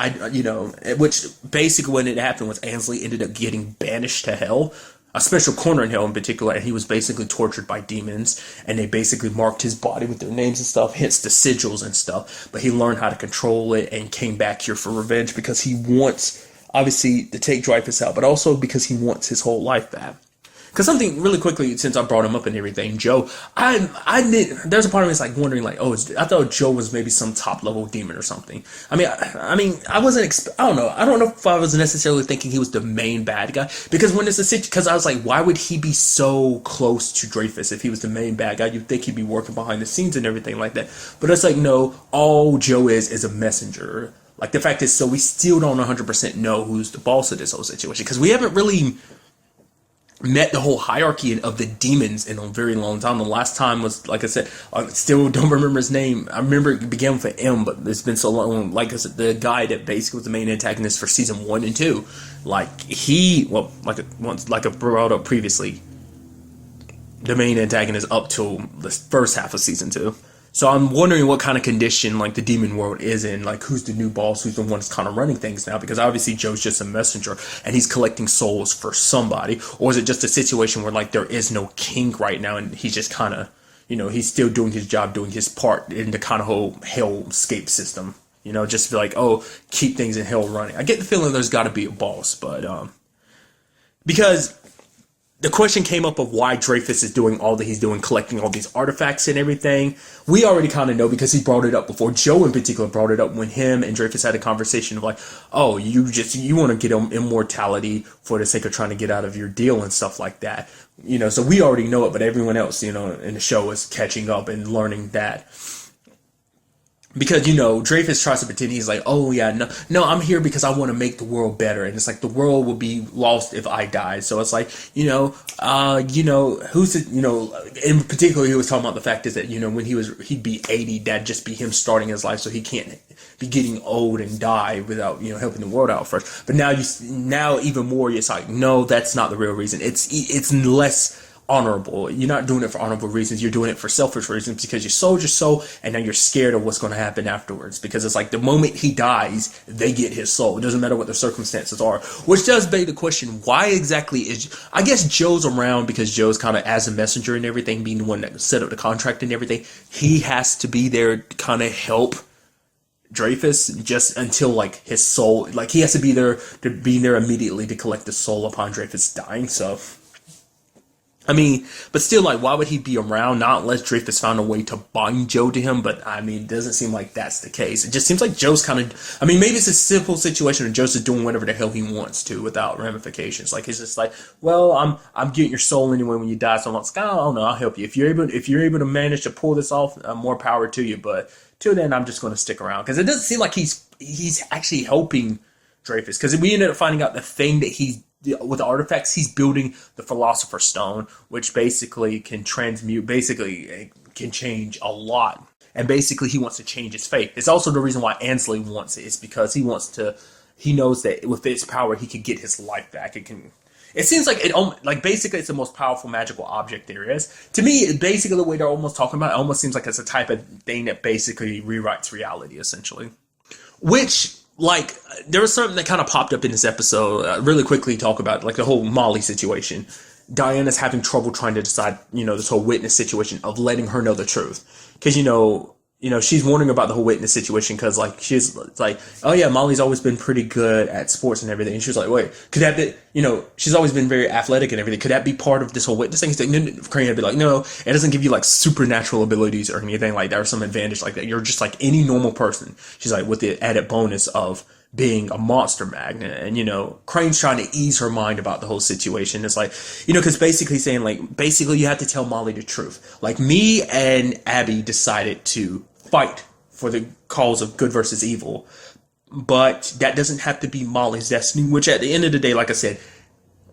which basically when it happened was Ansley ended up getting banished to hell, a special corner in hell in particular. And he was basically tortured by demons. And they basically marked his body with their names and stuff, hence the sigils and stuff. But he learned how to control it and came back here for revenge because he wants, obviously, to take Dreyfus out, but also because he wants his whole life back. Because something really quickly, since I brought him up and everything, Joe, there's a part of me that's like wondering, like, I thought Joe was maybe some top level demon or something. I mean, I don't know if I was necessarily thinking he was the main bad guy, because when it's because I was like, why would he be so close to Dreyfus if he was the main bad guy? You'd think he'd be working behind the scenes and everything like that. But it's like, no, all Joe is a messenger. Like, the fact is, so we still don't 100% know who's the boss of this whole situation, because we haven't really met the whole hierarchy of the demons in a very long time. The last time was, like I said, I still don't remember his name. I remember it began with an M, but it's been so long. Like I said, the guy that basically was the main antagonist for season 1 and 2, like I brought up previously, the main antagonist up till the first half of season 2. So I'm wondering what kind of condition like the demon world is in, like who's the new boss, who's the one that's kind of running things now, because obviously Joe's just a messenger and he's collecting souls for somebody. Or is it just a situation where like there is no king right now and he's just kind of, he's still doing his job, doing his part in the kind of whole hellscape system, You know, just be like, oh, keep things in hell running. I get the feeling there's got to be a boss, but because the question came up of why Dreyfus is doing all that he's doing, collecting all these artifacts and everything. We already kind of know because he brought it up before. Joe in particular brought it up when him and Dreyfus had a conversation of like, oh, you want to get immortality for the sake of trying to get out of your deal and stuff like that. You know, so we already know it, but everyone else, you know, in the show is catching up and learning that. Because, you know, Dreyfus tries to pretend he's like, oh, yeah, no, I'm here because I want to make the world better. And it's like the world will be lost if I die. So it's like, who's it, in particular, he was talking about the fact is that, you know, when he'd be 80, that'd just be him starting his life. So he can't be getting old and die without, you know, helping the world out first. But now even more, it's like, no, that's not the real reason. It's less honorable. You're not doing it for honorable reasons. You're doing it for selfish reasons because you sold your soul and now you're scared of what's going to happen afterwards, because it's like the moment he dies, they get his soul. It doesn't matter what the circumstances are, which does beg the question, why exactly I guess Joe's around because Joe's kind of as a messenger and everything, being the one that set up the contract and everything. He has to be there to kind of help Dreyfus just until like his soul, like he has to be there immediately to collect the soul upon Dreyfus dying. So I mean, but still, like, why would he be around? Not unless Dreyfus found a way to bind Joe to him. But I mean, it doesn't seem like that's the case. It just seems like Joe's kind of, I mean, maybe it's a simple situation where Joe's just doing whatever the hell he wants to without ramifications. Like, he's just like, well, I'm getting your soul anyway when you die. So I'm like, I don't know, I'll help you. If you're able to manage to pull this off, more power to you. But till then, I'm just going to stick around, because it doesn't seem like he's actually helping Dreyfus, because we ended up finding out the thing that with the artifacts, he's building the Philosopher Stone, which basically can transmute, basically can change a lot. And basically he wants to change his fate. It's also the reason why Ansley wants it. It's because he knows that with its power, he can get his life back. It seems like basically it's the most powerful magical object there is. To me, basically the way they're almost talking about it almost seems like it's a type of thing that basically rewrites reality, essentially. Which, like, there was something that kind of popped up in this episode. Really quickly talk about, like, the whole Molly situation. Diana's having trouble trying to decide, you know, this whole witness situation of letting her know the truth. Because, you know, she's wondering about the whole witness situation because, like, she's like, oh, yeah, Molly's always been pretty good at sports and everything. And she was like, wait, could that be, you know, she's always been very athletic and everything. Could that be part of this whole witness thing? Crane would be like, no, it doesn't give you, like, supernatural abilities or anything like that or some advantage like that. You're just like any normal person. She's like, with the added bonus of being a monster magnet. And, you know, Crane's trying to ease her mind about the whole situation. It's like, you know, because basically saying, like, basically you have to tell Molly the truth. Like, me and Abby decided to fight for the cause of good versus evil, but that doesn't have to be Molly's destiny, which at the end of the day, like I said,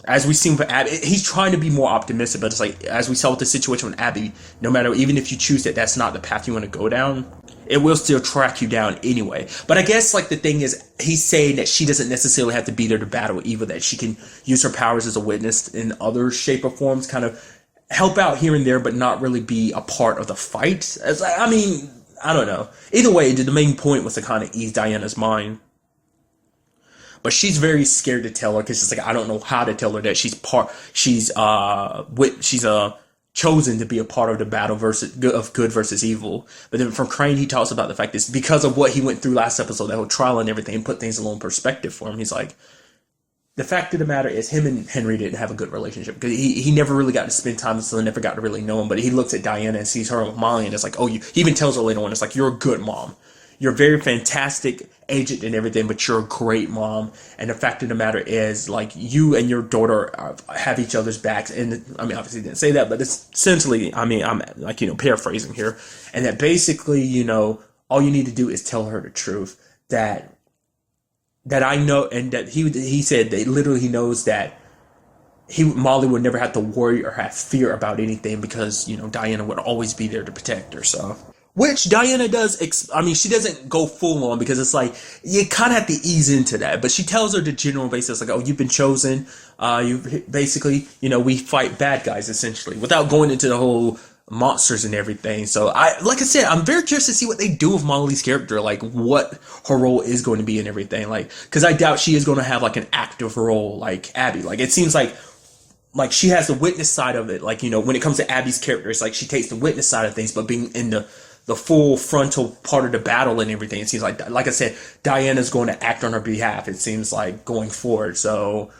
as we seen for Abby, he's trying to be more optimistic, but it's like, as we saw with the situation with Abby, no matter, even if you choose that's not the path you want to go down, it will still track you down anyway. But I guess, like, the thing is, he's saying that she doesn't necessarily have to be there to battle evil, that she can use her powers as a witness in other shape or forms, kind of help out here and there, but not really be a part of the fight. I mean, I don't know. Either way, the main point was to kind of ease Diana's mind. But she's very scared to tell her, because it's like, I don't know how to tell her that she's chosen to be a part of the battle of good versus evil. But then from Crane, he talks about the fact that because of what he went through last episode, that whole trial and everything, and put things a little in perspective for him. He's like, the fact of the matter is, him and Henry didn't have a good relationship, because he never really got to spend time with him, never got to really know him. But he looks at Diana and sees her with Molly, and it's like, oh, he even tells her later on, it's like, you're a good mom. You're a very fantastic agent and everything, but you're a great mom. And the fact of the matter is, like, you and your daughter have each other's backs. And I mean, obviously he didn't say that, but it's essentially, I mean, I'm, like, you know, paraphrasing here. And that basically, you know, all you need to do is tell her the truth, that I know, and that he said that literally he knows that Molly would never have to worry or have fear about anything, because, you know, Diana would always be there to protect her. So, which Diana does, I mean, she doesn't go full on, because it's like, you kind of have to ease into that. But she tells her the general basis, like, oh, you've been chosen. You basically, you know, we fight bad guys, essentially, without going into the whole monsters and everything. So, like I said, I'm very curious to see what they do with Molly's character, like, what her role is going to be and everything. Like, because I doubt she is going to have, like, an active role like Abby. Like, it seems like she has the witness side of it. Like, you know, when it comes to Abby's character, it's like she takes the witness side of things, but being in the the full frontal part of the battle and everything. It seems like I said, Diana's going to act on her behalf. It seems like going forward. So,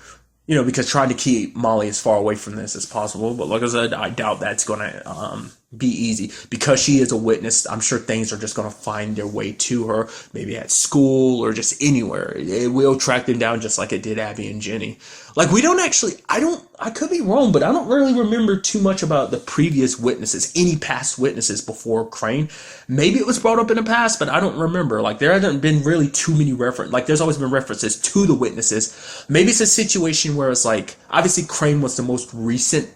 because trying to keep Molly as far away from this as possible. But like I said, I doubt that's going to be easy because she is a witness. I'm sure things are just going to find their way to her, maybe at school or just anywhere. It will track them down just like it did Abby and Jenny. Like I could be wrong, but I don't really remember too much about the previous witnesses, any past witnesses before Crane. Maybe it was brought up in the past, but I don't remember. Like there hasn't been really too many there's always been references to the witnesses. Maybe it's a situation where it's like, obviously Crane was the most recent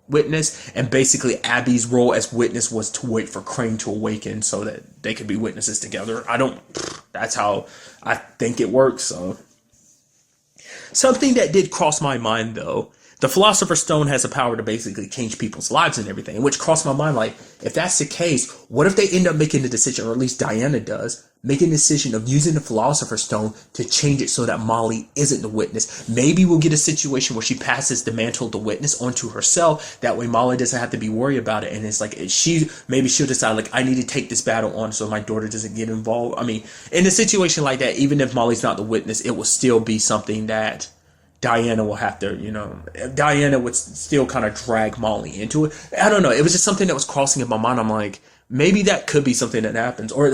witness, and basically Abby's role as witness was to wait for Crane to awaken so that they could be witnesses together. That's how I think it works. So something that did cross my mind though, the Philosopher's Stone has the power to basically change people's lives and everything, which crossed my mind, like, if that's the case, what if they end up making the decision, or at least Diana does, making the decision of using the Philosopher's Stone to change it so that Molly isn't the witness? Maybe we'll get a situation where she passes the mantle of the witness onto herself. That way Molly doesn't have to be worried about it. And it's like, maybe she'll decide, like, I need to take this battle on so my daughter doesn't get involved. I mean, in a situation like that, even if Molly's not the witness, it will still be something that Diana will have to, Diana would still kind of drag Molly into it. I don't know. It was just something that was crossing in my mind. I'm like, maybe that could be something that happens, or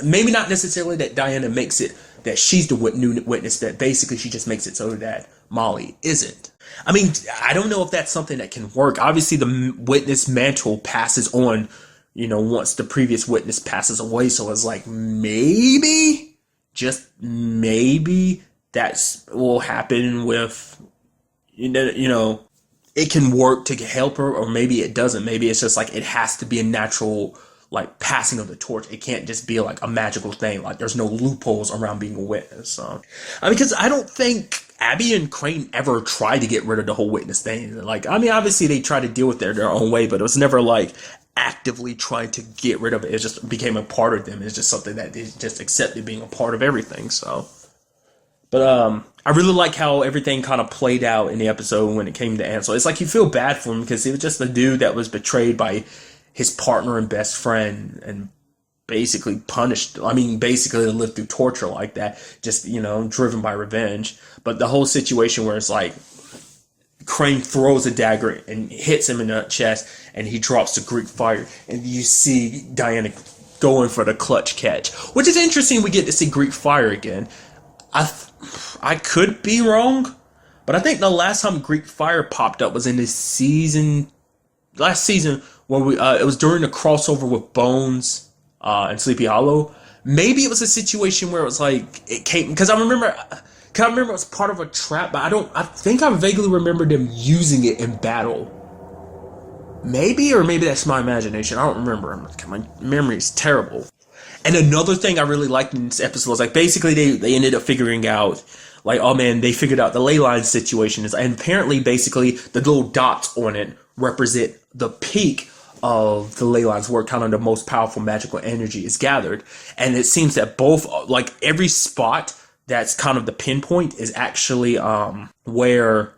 maybe not necessarily that Diana makes it that she's the new witness, that basically she just makes it so that Molly isn't. I mean, I don't know if that's something that can work. Obviously, the witness mantle passes on, once the previous witness passes away. So it's like, maybe, just maybe, that will happen with, it can work to help her, or maybe it doesn't. Maybe it's just like it has to be a natural, like, passing of the torch. It can't just be like a magical thing. Like there's no loopholes around being a witness. So, because I don't think Abby and Crane ever tried to get rid of the whole witness thing. Like, I mean, obviously they tried to deal with it their own way, but it was never like actively trying to get rid of it. It just became a part of them. It's just something that they just accepted being a part of everything. So. But I really like how everything kind of played out in the episode when it came to Ansel. It's like you feel bad for him because he was just a dude that was betrayed by his partner and best friend and basically punished. I mean, basically lived through torture like that, just, driven by revenge. But the whole situation where it's like Crane throws a dagger and hits him in the chest and he drops the Greek fire, and you see Diana going for the clutch catch, which is interesting. We get to see Greek fire again. I could be wrong, but I think the last time Greek fire popped up was in the last season, where it was during the crossover with Bones and Sleepy Hollow. Maybe it was a situation where it was like it came, because I remember it was part of a trap, but I think I vaguely remember them using it in battle. Maybe that's my imagination. I don't remember. My memory is terrible. And another thing I really liked in this episode was, like, basically they ended up figuring out, like, oh man, they figured out the ley line situation is, and apparently basically the little dots on it represent the peak of the ley lines where kind of the most powerful magical energy is gathered. And it seems that both, like, every spot that's kind of the pinpoint is actually where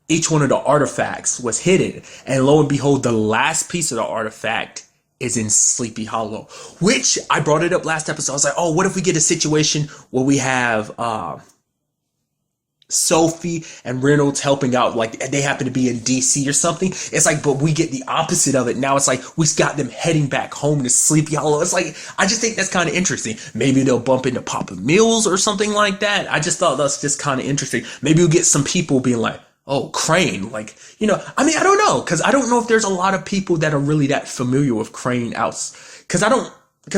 each one of the artifacts was hidden. And lo and behold, the last piece of the artifact is in Sleepy Hollow, which I brought it up last episode. I was like, oh, what if we get a situation where we have Sophie and Reynolds helping out, like they happen to be in DC or something. It's like, but we get the opposite of it. Now it's like we got them heading back home to Sleepy Hollow. It's like, I just think that's kind of interesting. Maybe they'll bump into Papa Mills or something like that. I just thought that's just kind of interesting. Maybe we'll get some people being like, oh, Crane, like, I mean, I don't know, because I don't know if there's a lot of people that are really that familiar with Crane because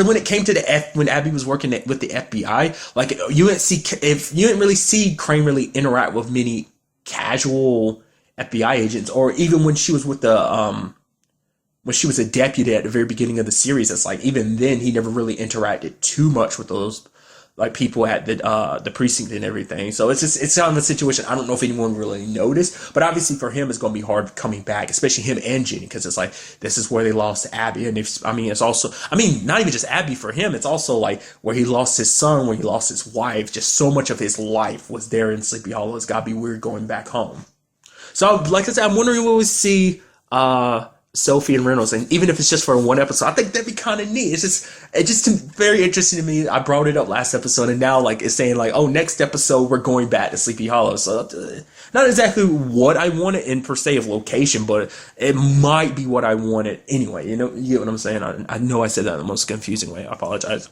when it came to when Abby was working with the FBI, like, you didn't really see Crane really interact with many casual FBI agents, or even when she was with when she was a deputy at the very beginning of the series. It's like, even then he never really interacted too much with those, like, people at the precinct and everything. So it's kind of a situation I don't know if anyone really noticed, but obviously for him it's going to be hard coming back, especially him and Jenny, because it's like, this is where they lost Abby. And it's also, not even just Abby for him, it's also like where he lost his son, where he lost his wife. Just so much of his life was there in Sleepy Hollow. It's got to be weird going back home. So, like I said, I'm wondering when we see Sophie and Reynolds, and even if it's just for one episode, I think that'd be kind of neat. It's just very interesting to me. I brought it up last episode, and now like it's saying like, oh, next episode we're going back to Sleepy Hollow. So not exactly what I wanted in per se of location, but it might be what I wanted anyway. You get what I'm saying? I know I said that in the most confusing way. I apologize.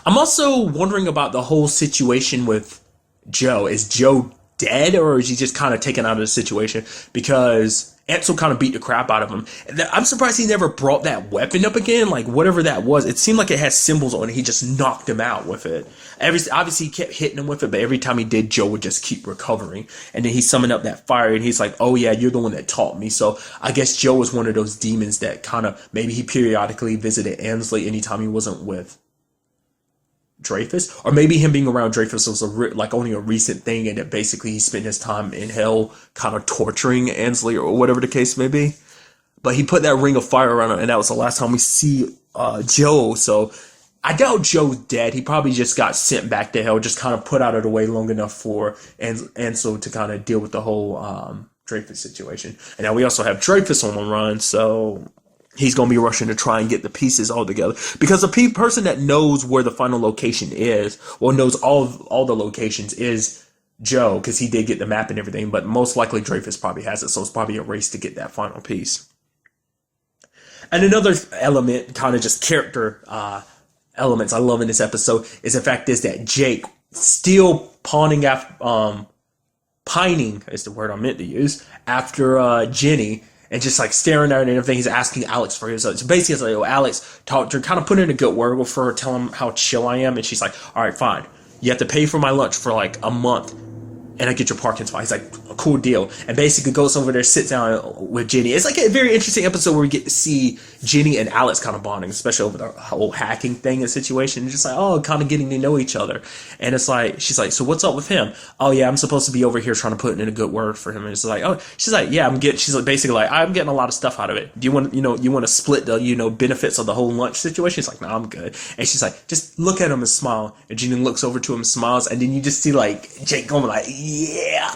I'm also wondering about the whole situation with Joe. Is Joe dead, or is he just kind of taken out of the situation? Because Ansel kind of beat the crap out of him. I'm surprised he never brought that weapon up again, like whatever that was. It seemed like it had symbols on it. He just knocked him out with it. Obviously, he kept hitting him with it, but every time he did, Joe would just keep recovering. And then he summoned up that fire, and he's like, oh yeah, you're the one that taught me. So I guess Joe was one of those demons that kind of, maybe he periodically visited Ansley anytime he wasn't with Dreyfus, or maybe him being around Dreyfus was like only a recent thing, and that basically he spent his time in hell kind of torturing Ansley or whatever the case may be. But he put that ring of fire around him, and that was the last time we see Joe. So I doubt Joe's dead. He probably just got sent back to hell, just kind of put out of the way long enough for Ansel to kind of deal with the whole Dreyfus situation. And now we also have Dreyfus on the run, so he's going to be rushing to try and get the pieces all together. Because the person that knows where the final location is, well, knows all the locations, is Joe, because he did get the map and everything. But most likely Dreyfus probably has it, so it's probably a race to get that final piece. And another element, kind of just character elements I love in this episode, is the fact is that Jake still pining is the word I meant to use, after Jenny, and just like staring at her and everything. He's asking Alex for his. So basically, it's like, oh, Alex, talk to her, kind of put in a good word for her, tell him how chill I am. And she's like, all right, fine. You have to pay for my lunch for like a month, and I get your parking spot. He's like, a cool deal. And basically goes over there, sits down with Jenny. It's like a very interesting episode where we get to see Jenny and Alex kind of bonding, especially over the whole hacking thing and situation. It's just like, oh, kind of getting to know each other. And it's like, she's like, so what's up with him? Oh yeah, I'm supposed to be over here trying to put in a good word for him. And it's like, oh, she's like, yeah, she's like, basically like, I'm getting a lot of stuff out of it. Do you want, you want to split the, benefits of the whole lunch situation? He's like, no, I'm good. And she's like, just look at him and smile. And Jenny looks over to him and smiles. And then you just see like Jake going like, yeah,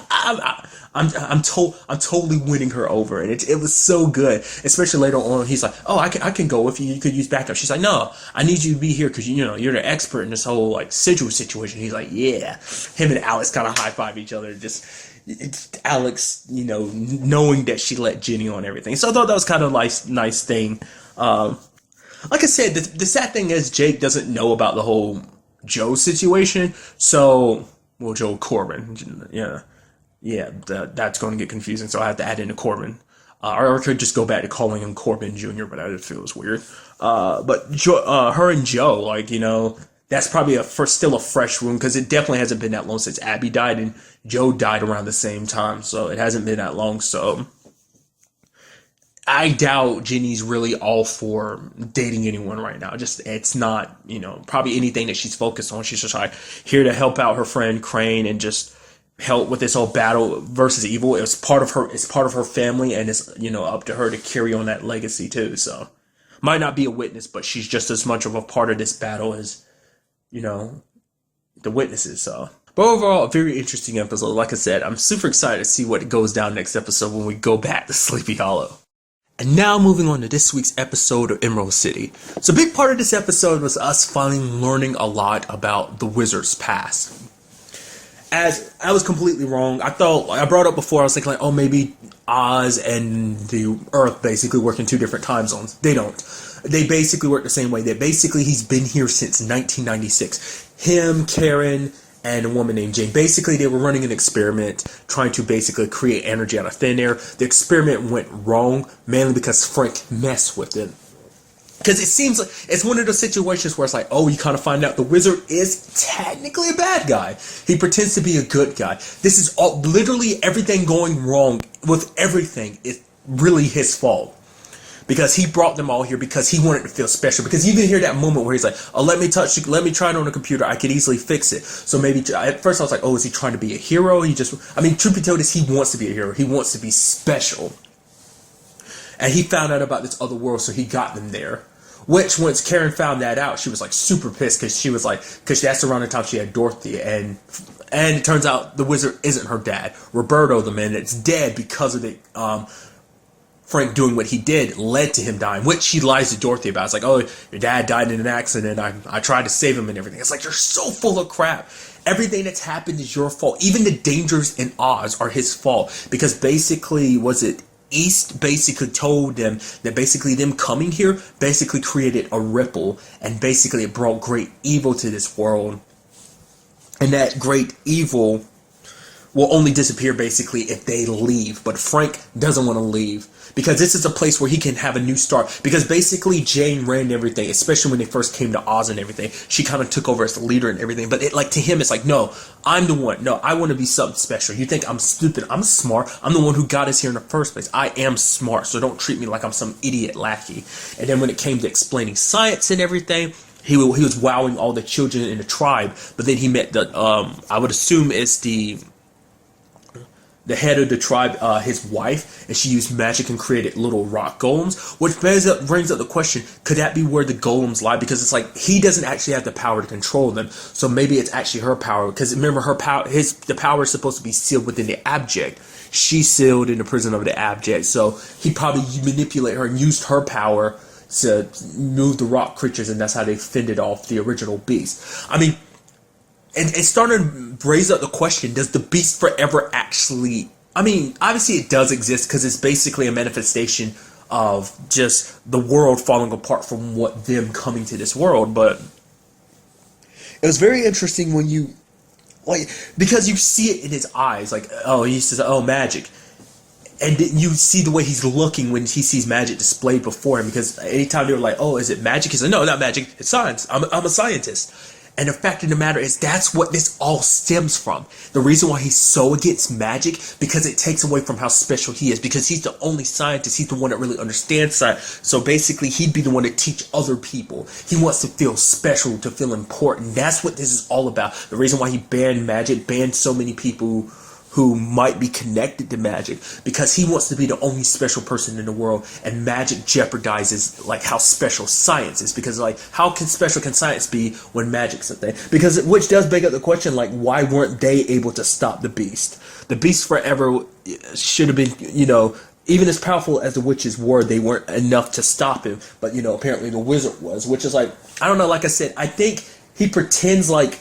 I'm totally winning her over, and it was so good. Especially later on, he's like, "Oh, I can go if you could use backup." She's like, "No, I need you to be here because you're the expert in this whole like sigil situation." He's like, "Yeah." Him and Alex kind of high five each other. It's Alex, knowing that she let Jenny on everything. So I thought that was kind of nice thing. Like I said, the sad thing is Jake doesn't know about the whole Joe situation. So, well, Joe Corbin, yeah. Yeah, that's going to get confusing, so I have to add in a Corbin. Or I could just go back to calling him Corbin Jr., but I just feel it's weird. But her and Joe, that's probably still a fresh wound, because it definitely hasn't been that long since Abby died, and Joe died around the same time, so it hasn't been that long, so I doubt Jenny's really all for dating anyone right now. It's not, probably anything that she's focused on. She's just like here to help out her friend Crane and just help with this whole battle versus evil. It's part of her family, and it's up to her to carry on that legacy too. So might not be a witness, but she's just as much of a part of this battle as the witnesses. So, but overall, a very interesting episode. Like I said, I'm super excited to see what goes down next episode when we go back to Sleepy Hollow. And now moving on to this week's episode of Emerald City. So a big part of this episode was us finally learning a lot about the wizard's past. As I was completely wrong. I brought up before, I was thinking like, oh, maybe Oz and the Earth basically work in two different time zones. They don't. They basically work the same way. He's been here since 1996. Him, Karen, and a woman named Jane. Basically, they were running an experiment trying to basically create energy out of thin air. The experiment went wrong, mainly because Frank messed with it. Because it seems like it's one of those situations where it's like, oh, you kind of find out the wizard is technically a bad guy. He pretends to be a good guy. This is literally everything going wrong with everything is really his fault. Because he brought them all here because he wanted to feel special. Because you even hear that moment where he's like, oh, let me try it on the computer. I could easily fix it. So maybe, at first I was like, oh, is he trying to be a hero? Truth be told, he wants to be a hero. He wants to be special. And he found out about this other world, so he got them there. Which, once Karen found that out, she was like super pissed because that's around the time she had Dorothy, and it turns out the wizard isn't her dad. Roberto, the man that's dead because of the Frank doing what he did led to him dying, which he lies to Dorothy about. It's like, oh, your dad died in an accident. I tried to save him and everything. It's like, you're so full of crap. Everything that's happened is your fault. Even the dangers in Oz are his fault. Because basically, was it East basically told them that basically them coming here basically created a ripple. And basically it brought great evil to this world. And that great evil will only disappear basically if they leave. But Frank doesn't want to leave because this is a place where he can have a new start. Because basically Jane ran everything, especially when they first came to Oz and everything. She kind of took over as the leader and everything. But to him, it's like, no, I'm the one. No, I want to be something special. You think I'm stupid? I'm smart. I'm the one who got us here in the first place. I am smart, so don't treat me like I'm some idiot lackey. And then when it came to explaining science and everything, he was wowing all the children in the tribe. But then he met the I would assume it's the head of the tribe, his wife, and she used magic and created little rock golems, which brings up the question, could that be where the golems lie? Because it's like, he doesn't actually have the power to control them, so maybe it's actually her power, because remember, the power is supposed to be sealed within the abject. She's sealed in the prison of the abject, so he probably manipulated her and used her power to move the rock creatures, and that's how they fended off the original beast. I mean, and it started to raise up the question, does the beast forever actually... I mean, obviously it does exist because it's basically a manifestation of just the world falling apart from what them coming to this world. But it was very interesting when you... because you see it in his eyes. Like, oh, he says, oh, magic. And then you see the way he's looking when he sees magic displayed before him. Because anytime they were like, oh, is it magic? He's like, no, not magic. It's science. I'm a scientist. And the fact of the matter is, that's what this all stems from. The reason why he's so against magic, because it takes away from how special he is. Because he's the only scientist, he's the one that really understands science. So basically, he'd be the one to teach other people. He wants to feel special, to feel important. That's what this is all about. The reason why he banned magic, banned so many people who might be connected to magic, because he wants to be the only special person in the world, and magic jeopardizes like how special science is, because like how special can science be when magic's a thing? Because which does beg up the question, like, why weren't they able to stop the beast? The beast forever should have been, even as powerful as the witches were, they weren't enough to stop him. But apparently the wizard was, which is like, I don't know, like I said, I think he pretends like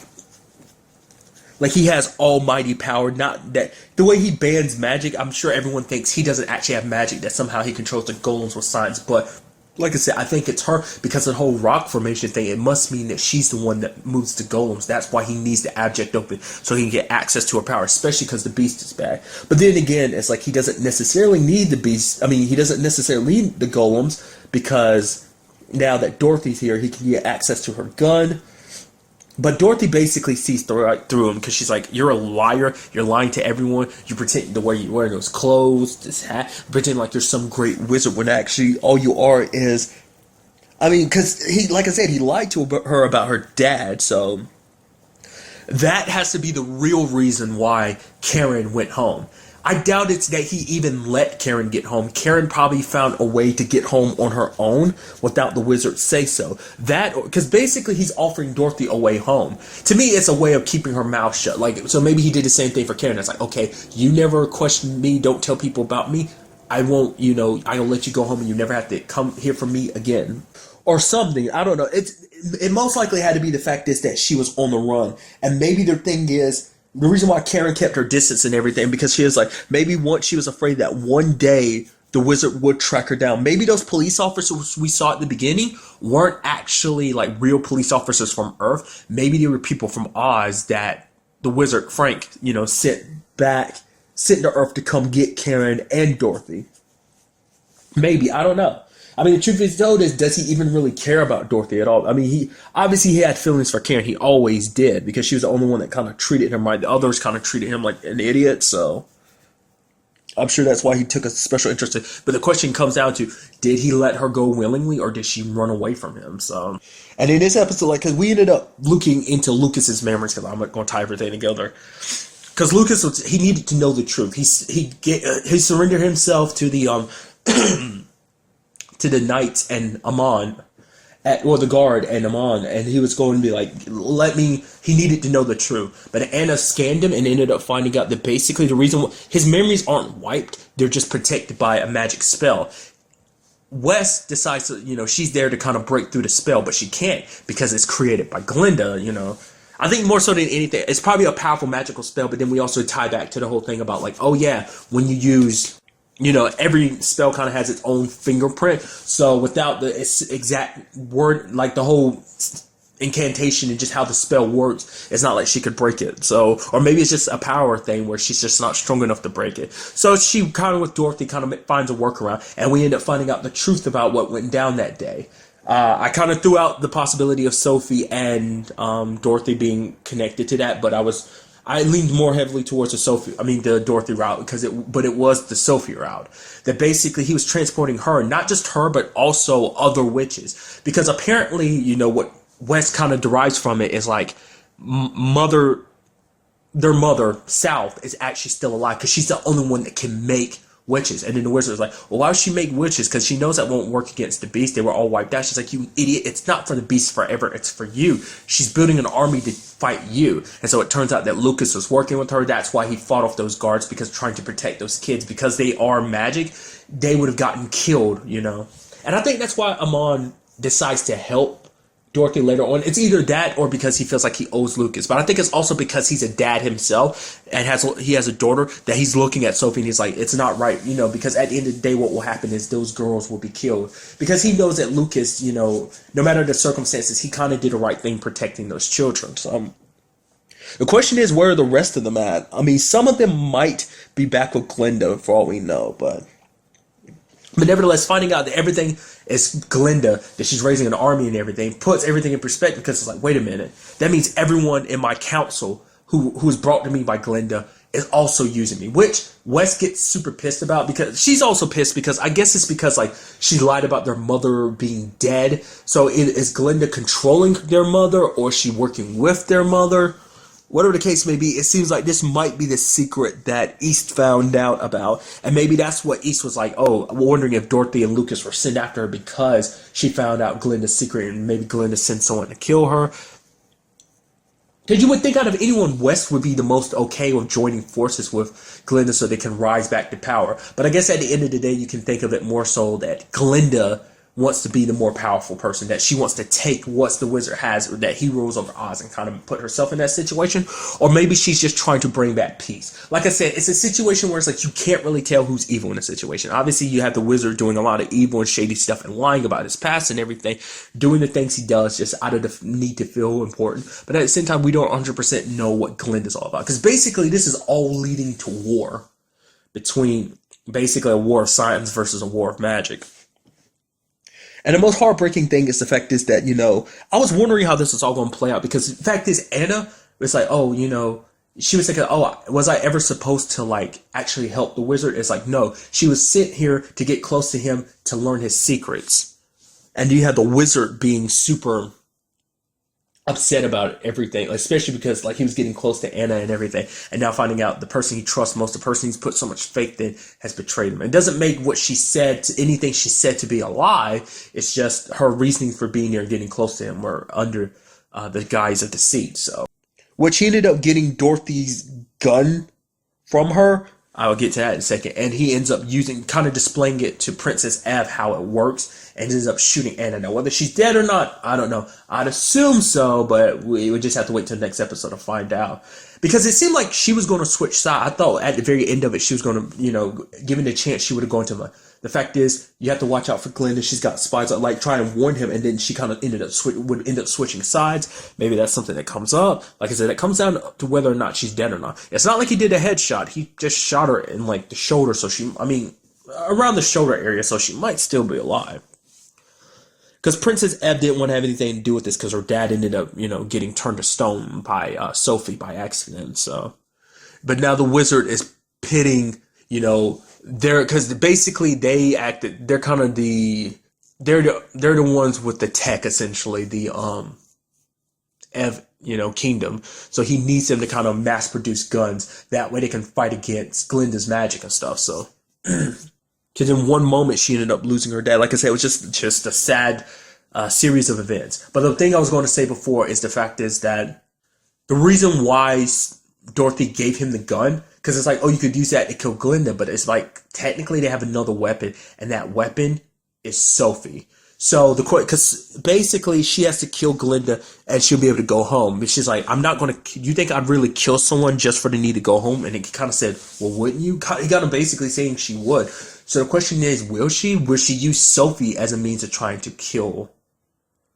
he has almighty power. Not that the way he bans magic, I'm sure everyone thinks he doesn't actually have magic, that somehow he controls the golems with science. But like I said, I think it's her, because of the whole rock formation thing, it must mean that she's the one that moves the golems. That's why he needs the abject open, so he can get access to her power, especially because the beast is bad. But then again, it's like he doesn't necessarily need the beast. I mean, he doesn't necessarily need the golems, because now that Dorothy's here, he can get access to her gun. But Dorothy basically sees through him, because she's like, you're a liar, you're lying to everyone, you pretend the way you wear those clothes, this hat, pretend like you're some great wizard, when actually all you are is, I mean, because he, like I said, he lied to her about her dad, so that has to be the real reason why Karen went home. I doubt it's that he even let Karen get home. Karen probably found a way to get home on her own without the wizard say so. Because basically he's offering Dorothy a way home. To me, it's a way of keeping her mouth shut. So maybe he did the same thing for Karen. It's like, okay, you never question me, don't tell people about me. I won't, I'll let you go home and you never have to come hear from me again. Or something, I don't know. It most likely had to be the fact is that she was on the run. And maybe the thing is, the reason why Karen kept her distance and everything, because she was like, maybe once she was afraid that one day the wizard would track her down. Maybe those police officers we saw at the beginning weren't actually like real police officers from Earth. Maybe they were people from Oz that the wizard Frank, sent to Earth to come get Karen and Dorothy. Maybe, I don't know. I mean, the truth is told is, does he even really care about Dorothy at all? I mean, he had feelings for Karen. He always did, because she was the only one that kind of treated him right. The others kind of treated him like an idiot, so I'm sure that's why he took a special interest in. But the question comes down to, did he let her go willingly, or did she run away from him? So, and in this episode, because we ended up looking into Lucas's memories, because I'm not going to tie everything together. Because Lucas, he needed to know the truth. He surrendered himself to the to the knights and Amon, or the guard and Amon, and he was going to be like, he needed to know the truth. But Anna scanned him and ended up finding out that basically the reason his memories aren't wiped, they're just protected by a magic spell. Wes decides to, she's there to kind of break through the spell, but she can't because it's created by Glinda. I think more so than anything, it's probably a powerful magical spell, but then we also tie back to the whole thing about like, oh yeah, when you use, every spell kind of has its own fingerprint. So without the exact word, like the whole incantation and just how the spell works, it's not like she could break it. So, or maybe it's just a power thing where she's just not strong enough to break it. So she kind of, with Dorothy, kind of finds a workaround, and we end up finding out the truth about what went down that day. I kind of threw out the possibility of Sophie and Dorothy being connected to that, but I leaned more heavily towards the Dorothy route, but it was the Sophie route. That basically he was transporting her, not just her, but also other witches. Because apparently, what West kind of derives from it is like their mother, South, is actually still alive because she's the only one that can make witches. And then the wizard is like, well, why would she make witches? Because she knows that won't work against the beast. They were all wiped out. She's like, you idiot, it's not for the beast forever, it's for you. She's building an army to fight you. And so it turns out that Lucas was working with her. That's why he fought off those guards, because trying to protect those kids, because they are magic, they would have gotten killed, And I think that's why Amon decides to help Dorothy later on. It's either that or because he feels like he owes Lucas. But I think it's also because he's a dad himself and he has a daughter, that he's looking at Sophie and he's like, it's not right, because at the end of the day, what will happen is those girls will be killed. Because he knows that Lucas, no matter the circumstances, he kind of did the right thing protecting those children. So the question is, where are the rest of them at? I mean, some of them might be back with Glinda for all we know, but nevertheless, finding out that everything is Glinda, that she's raising an army and everything, puts everything in perspective, because it's like, wait a minute, that means everyone in my council who was brought to me by Glinda is also using me, which Wes gets super pissed about, because she's also pissed because I guess it's because like she lied about their mother being dead. So is Glinda controlling their mother, or is she working with their mother? Whatever the case may be, it seems like this might be the secret that East found out about. And maybe that's what East was like, oh, I'm wondering if Dorothy and Lucas were sent after her because she found out Glinda's secret, and maybe Glinda sent someone to kill her. Because you would think out of anyone, West would be the most okay with joining forces with Glinda so they can rise back to power. But I guess at the end of the day, you can think of it more so that Glinda wants to be the more powerful person, that she wants to take what the wizard has, or that he rules over Oz, and kind of put herself in that situation. Or maybe she's just trying to bring back peace. Like I said, it's a situation where it's like you can't really tell who's evil in a situation. Obviously, you have the wizard doing a lot of evil and shady stuff and lying about his past and everything, doing the things he does just out of the need to feel important. But at the same time, we don't 100% know what Glinda's all about. Because basically, this is all leading to war between basically a war of science versus a war of magic. And the most heartbreaking thing is the fact is that, I was wondering how this was all going to play out, because the fact is, Anna was like, oh, she was thinking, oh, was I ever supposed to like actually help the wizard? It's like, no, she was sent here to get close to him to learn his secrets. And you have the wizard being super upset about everything, especially because like he was getting close to Anna and everything, and now finding out the person he trusts most, the person he's put so much faith in, has betrayed him. It doesn't make what she said, anything she said, to be a lie. It's just her reasoning for being there and getting close to him were under the guise of deceit. So, which he ended up getting Dorothy's gun from her. I'll get to that in a second. And he ends up kind of displaying it to Princess Ev how it works, and ends up shooting Anna. Now, whether she's dead or not, I don't know. I'd assume so, but we would just have to wait till the next episode to find out. Because it seemed like she was going to switch sides. I thought at the very end of it, she was going to, given the chance, she would have gone to the fact is, you have to watch out for Glinda. She's got spies that like try and warn him, and then she kind of would end up switching sides. Maybe that's something that comes up. Like I said, it comes down to whether or not she's dead or not. It's not like he did a headshot. He just shot her in like the shoulder, around the shoulder area, so she might still be alive. Because Princess Ev didn't want to have anything to do with this, because her dad ended up, getting turned to stone by Sophie by accident. So, but now the wizard is pitting, because basically they're kind of they're the ones with the tech, essentially, the Ev, kingdom. So he needs them to kind of mass produce guns, that way they can fight against Glinda's magic and stuff. So because in one moment she ended up losing her dad. Like I said, it was just a sad series of events. But the thing I was going to say before is the fact is that the reason why Dorothy gave him the gun, because it's like, oh, you could use that to kill Glinda, but it's like technically they have another weapon, and that weapon is Sophie. So because basically she has to kill Glinda and she'll be able to go home. But she's like, I'm not going to, you think I'd really kill someone just for the need to go home? And he kind of said, well, wouldn't you? He got him basically saying she would. So the question is, will she? Will she use Sophie as a means of trying to kill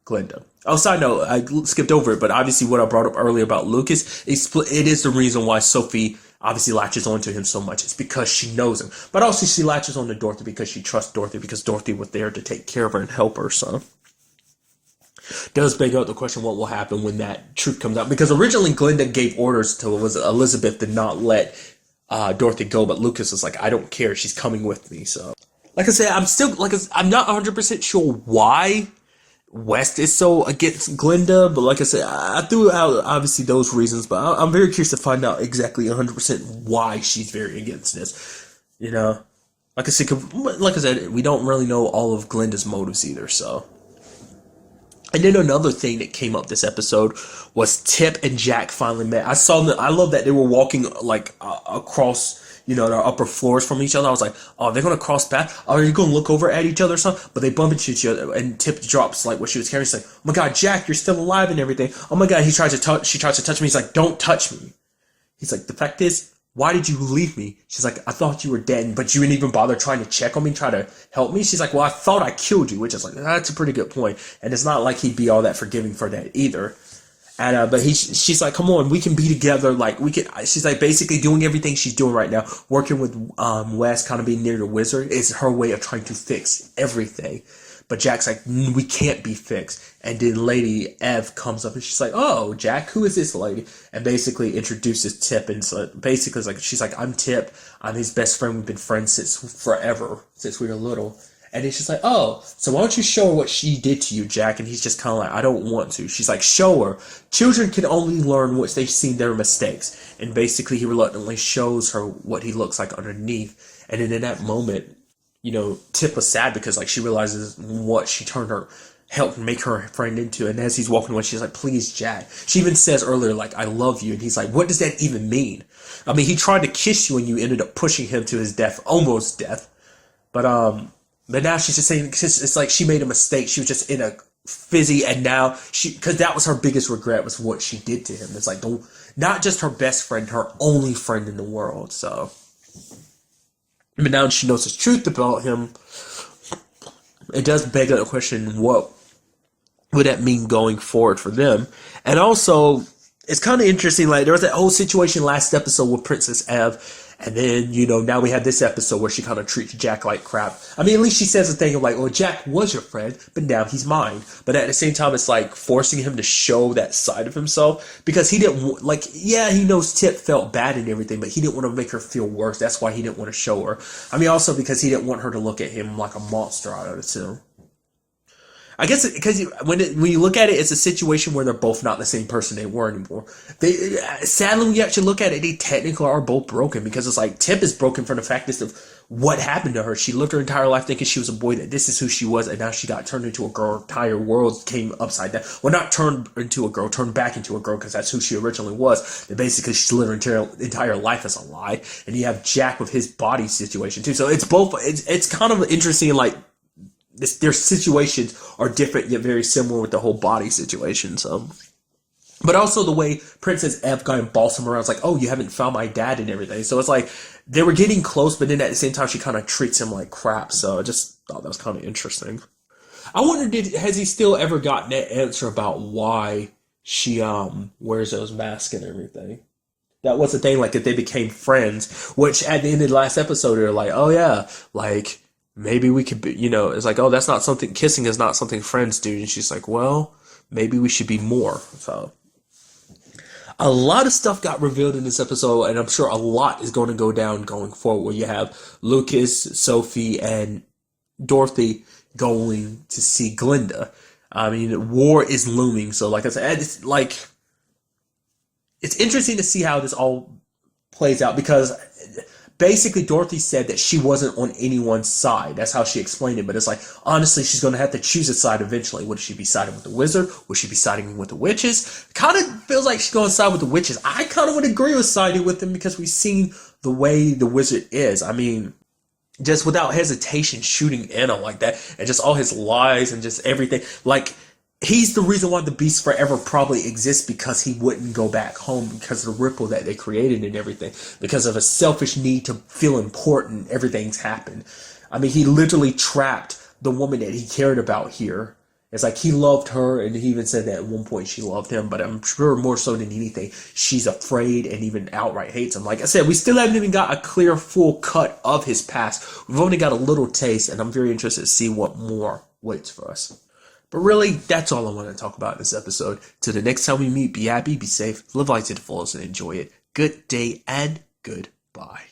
Glinda? Oh, side note, I skipped over it, but obviously what I brought up earlier about Lucas, it is the reason why Sophie obviously latches onto him so much. It's because she knows him. But also she latches on to Dorothy because she trusts Dorothy, because Dorothy was there to take care of her and help her, so. Does beg up the question, what will happen when that truth comes out? Because originally Glinda gave orders to Elizabeth to not let Dorothy go, but Lucas was like, I don't care, she's coming with me, so. Like I said, I'm not 100% sure why West is so against Glinda, but like I said, I threw out obviously those reasons, but I'm very curious to find out exactly 100% why she's very against this. You know, like I said, we don't really know all of Glinda's motives either. So, and then another thing that came up this episode was Tip and Jack finally met. I love that they were walking like across, you know, their upper floors from each other. I was like, oh, they're going to cross paths? Are you going to look over at each other or something? But they bump into each other, and Tip drops like what she was carrying. She's like, oh my God, Jack, you're still alive and everything. Oh my God, she tries to touch me. He's like, don't touch me. He's like, the fact is, why did you leave me? She's like, I thought you were dead, but you didn't even bother trying to check on me, try to help me. She's like, well, I thought I killed you, which is like, that's a pretty good point. And it's not like he'd be all that forgiving for that either. And but she's like, come on, we can be together. Like we can. She's like basically doing everything she's doing right now, working with Wes, kind of being near the wizard, is her way of trying to fix everything. But Jack's like, we can't be fixed. And then Lady Ev comes up and she's like, oh, Jack, who is this lady? And basically introduces Tip. And so basically it's like, she's like, I'm Tip. I'm his best friend. We've been friends since forever, since we were little. And then she's like, oh, so why don't you show her what she did to you, Jack? And he's just kind of like, I don't want to. She's like, show her. Children can only learn once they've seen their mistakes. And basically he reluctantly shows her what he looks like underneath. And then in that moment, you know, Tip was sad because like she realizes what she helped make her friend into. And as he's walking away, she's like, please, Jack. She even says earlier, like, I love you. And he's like, what does that even mean? I mean, he tried to kiss you and you ended up pushing him to his death, almost death. But now she's just saying, it's like she made a mistake. She was just in a fizzy, and now because that was her biggest regret, was what she did to him. It's like, not just her best friend, her only friend in the world. So, but now she knows the truth about him. It does beg the question, what would that mean going forward for them? And also, it's kind of interesting, like, there was that whole situation last episode with Princess Ev, and then, you know, now we have this episode where she kind of treats Jack like crap. I mean, at least she says a thing of like, well, Jack was your friend, but now he's mine. But at the same time, it's like forcing him to show that side of himself, because he didn't, like, yeah, he knows Tip felt bad and everything, but he didn't want to make her feel worse. That's why he didn't want to show her. I mean, also because he didn't want her to look at him like a monster out of it too. I guess because when you look at it, it's a situation where they're both not the same person they were anymore. Sadly, when you actually look at it, they technically are both broken, because it's like Tip is broken from the fact of what happened to her. She lived her entire life thinking she was a boy, that this is who she was, and now she got turned into a girl. Her entire world came upside down. Well, not turned into a girl, turned back into a girl, because that's who she originally was. That basically she lived her entire life as a lie. And you have Jack with his body situation too. So it's both. It's kind of interesting, like, their situations are different yet very similar with the whole body situation. So, but also the way Princess Ev got and bossed him around, it's like, oh, you haven't found my dad and everything. So it's like they were getting close, but then at the same time she kind of treats him like crap. So I just thought that was kind of interesting. I wonder, has he still ever gotten that answer about why she wears those masks and everything? That was the thing, like, that they became friends, which at the end of the last episode they're like, oh yeah, like, maybe we could be, you know, it's like, oh, that's not something, kissing is not something friends do. And she's like, well, maybe we should be more. So a lot of stuff got revealed in this episode, and I'm sure a lot is going to go down going forward, where you have Lucas, Sophie, and Dorothy going to see Glinda. I mean, war is looming. So like I said, it's like, it's interesting to see how this all plays out, because basically Dorothy said that she wasn't on anyone's side. That's how she explained it. But it's like, honestly, she's going to have to choose a side eventually. Would she be siding with the wizard? Would she be siding with the witches? Kind of feels like she's going to side with the witches. I kind of would agree with siding with them because we've seen the way the wizard is. I mean, just without hesitation shooting Anna like that, and just all his lies and just everything. Like, he's the reason why the Beast Forever probably exists, because he wouldn't go back home because of the ripple that they created and everything. Because of a selfish need to feel important, everything's happened. I mean, he literally trapped the woman that he cared about here. It's like he loved her, and he even said that at one point she loved him, but I'm sure more so than anything, she's afraid and even outright hates him. Like I said, we still haven't even got a clear, full cut of his past. We've only got a little taste, and I'm very interested to see what more waits for us. But really, that's all I want to talk about in this episode. Till the next time we meet, be happy, be safe, live life to the fullest, and enjoy it. Good day and goodbye.